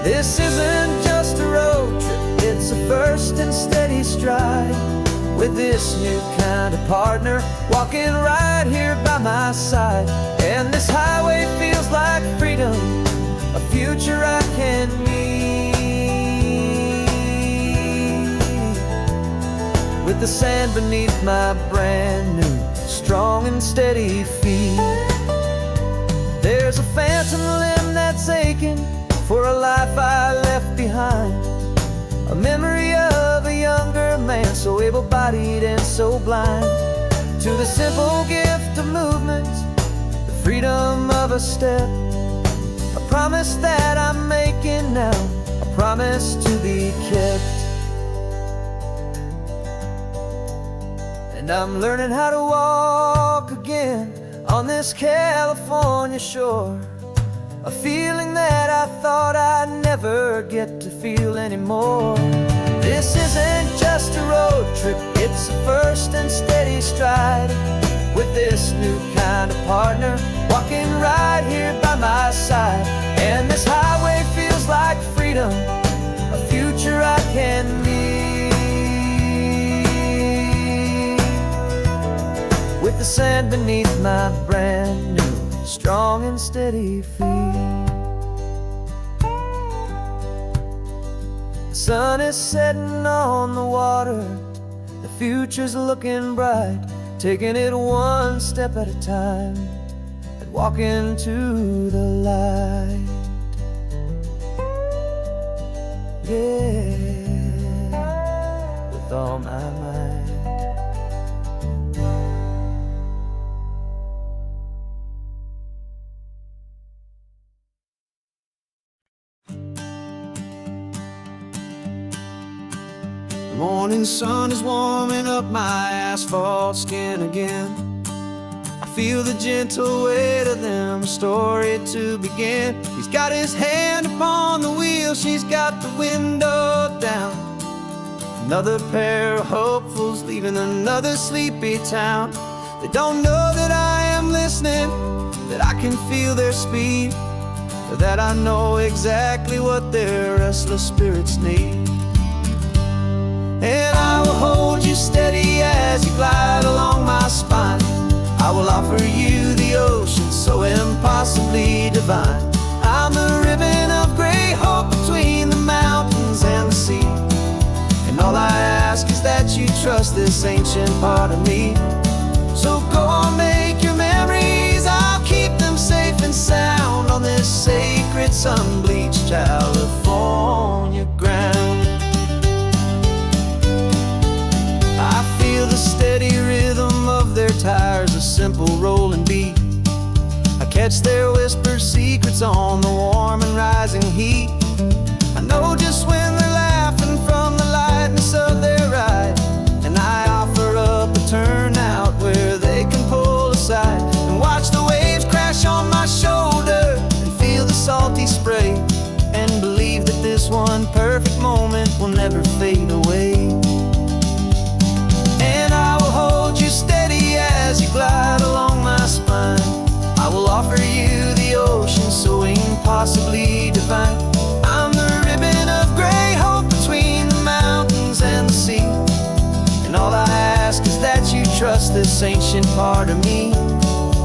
This isn't just a road trip, it's a first and steady stride, with this new kind of partner walking right here by my side. And this highway feels like freedom, a future I can need, with the sand beneath my brand new strong and steady feet. There's a phantom limb that's aching for a life I left behind, a memory of a younger man, so able-bodied and so blind, to the simple gift of movement, the freedom of a step, a promise that I'm making now, a promise to be kept. And I'm learning how to walk again on this California shore, a feeling that I thought I'd never get to feel anymore. This isn't just a road trip, it's a first and steady stride, with this new kind of partner walking right here by my side. And this highway feels like freedom, a future I can need, with the sand beneath my brand new strong and steady feet. The sun is setting on the water, the future's looking bright, taking it one step at a time and walking to the light. Yeah, with all my might. The morning sun is warming up my asphalt skin again. I feel the gentle weight of them, a story to begin. He's got his hand upon the wheel, she's got the window down. Another pair of hopefuls leaving another sleepy town. They don't know that I am listening, that I can feel their speed, or that I know exactly what their restless spirits need. And I will hold you steady as you glide along my spine. I will offer you the ocean so impossibly divine. I'm the ribbon of gray hope between the mountains and the sea, and all I ask is that you trust this ancient part of me. So go on, make your memories, I'll keep them safe and sound on this sacred sun-bleached California ground. I feel the steady rhythm of their tires, a simple rolling beat. I catch catch their whispered secrets on the warm and rising heat. I know just when they're laughing from the lightness of their ride, and I offer up a turnout where they can pull aside and watch the waves crash on my shoulder and feel the salty spray, and believe that this one perfect moment will never fade away. And I will hold you steady as you glide along my spine. I will offer you the ocean so impossibly divine. I'm the ribbon of gray hope between the mountains and the sea, and all I ask is that you trust this ancient part of me.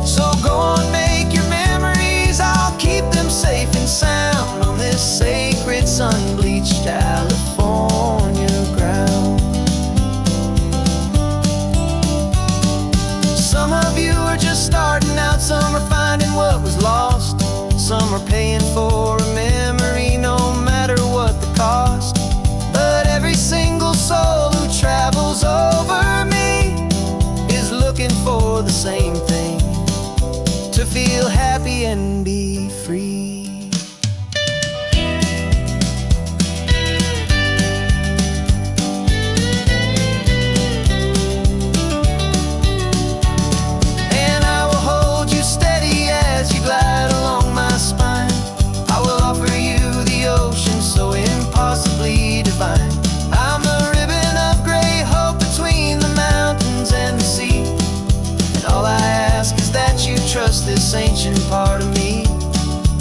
So go on, make your memories, I'll keep them safe and sound on this sacred sun-bleached California ground. Some of you are just starting out, some are finding what was lost, some are paying for a memory no matter what the cost. But every single soul who travels over me is looking for the same thing: to feel happy and be free. And I will hold you steady as you glide along my spine. I will offer you the ocean so impossibly divine. I'm the ribbon of gray hope between the mountains and the sea, and all I ask is that you trust this ancient part of me.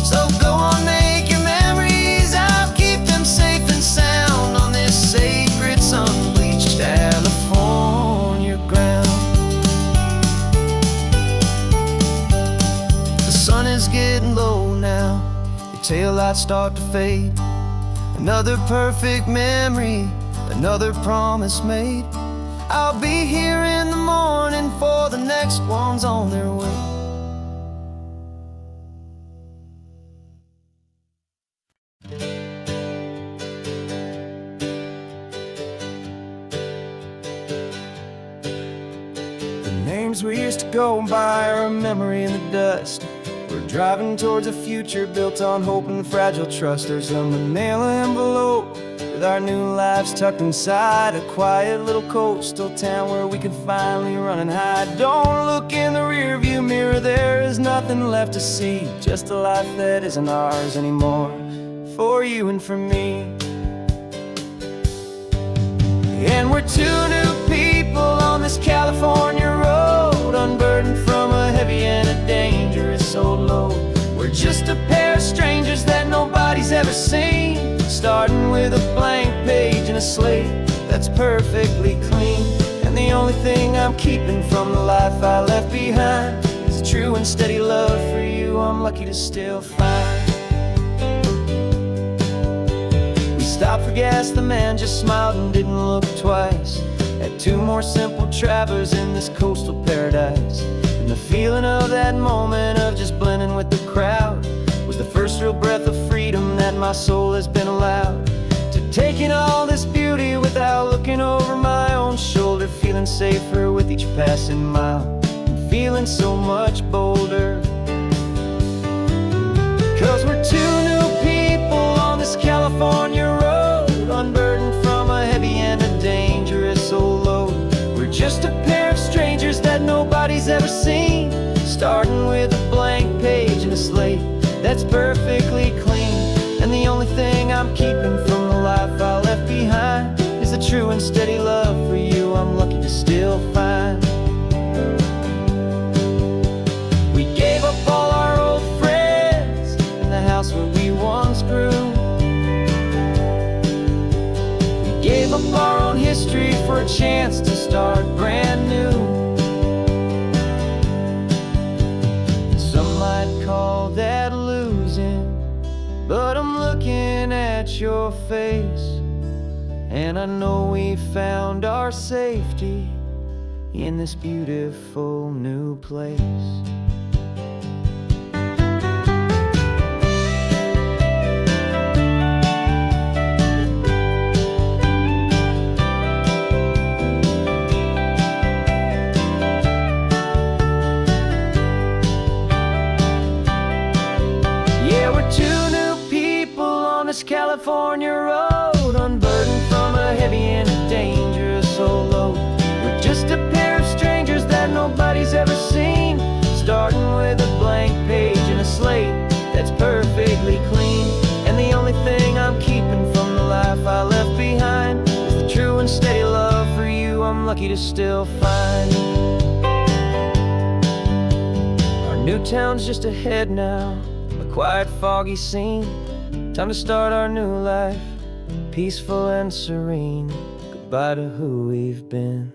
So go on, make your memories, I'll keep them safe and sound on this sacred sun-bleached California ground. The sun is getting low now, your taillights start to fade. Another perfect memory, another promise made. I'll be here in the morning for the next ones on their way. The names we used to go by are a memory in the dust. We're driving towards a future built on hope and fragile trust. There's a manila envelope with our new lives tucked inside, a quiet little coastal town where we can finally run and hide. Don't look in the rearview mirror, there is nothing left to see, just a life that isn't ours anymore, for you and for me. And we're two new people on this California road, unburdened from a heavy and a dangerous old load. We're just a pair of strangers that nobody's ever seen, starting with a blank page and a slate that's perfectly clean. And the only thing I'm keeping from the life I left behind is a true and steady love for you I'm lucky to still find. We stopped for gas, the man just smiled and didn't look twice. Had two more simple travelers in this coastal paradise, and the feeling of that moment of just blending with the crowd was the first real breath of freedom that my soul has been allowed to take in all this beauty without looking over my own shoulder, feeling safer with each passing mile and feeling so much bolder. 'Cause we're two new people on this California road, unburdened from a heavy and a dangerous old load. We're just a pair of strangers that nobody's ever seen, starting with a blank page and a slate that's perfectly clean. And the only thing I'm keeping from the life I left behind is a true and steady love for you I'm lucky to still find. We gave up all our old friends in the house where we once grew. We gave up our own history for a chance to start brand new. Some might call that losing, but I'm looking at your face, and I know we found our safety in this beautiful new place. There were two new people on this California road, unburdened from a heavy and a dangerous old load. We're just a pair of strangers that nobody's ever seen, starting with a blank page and a slate that's perfectly clean. And the only thing I'm keeping from the life I left behind is the true and steady love for you I'm lucky to still find. Our new town's just ahead now, a quiet, foggy scene. Time to start our new life, peaceful and serene. Goodbye to who we've been.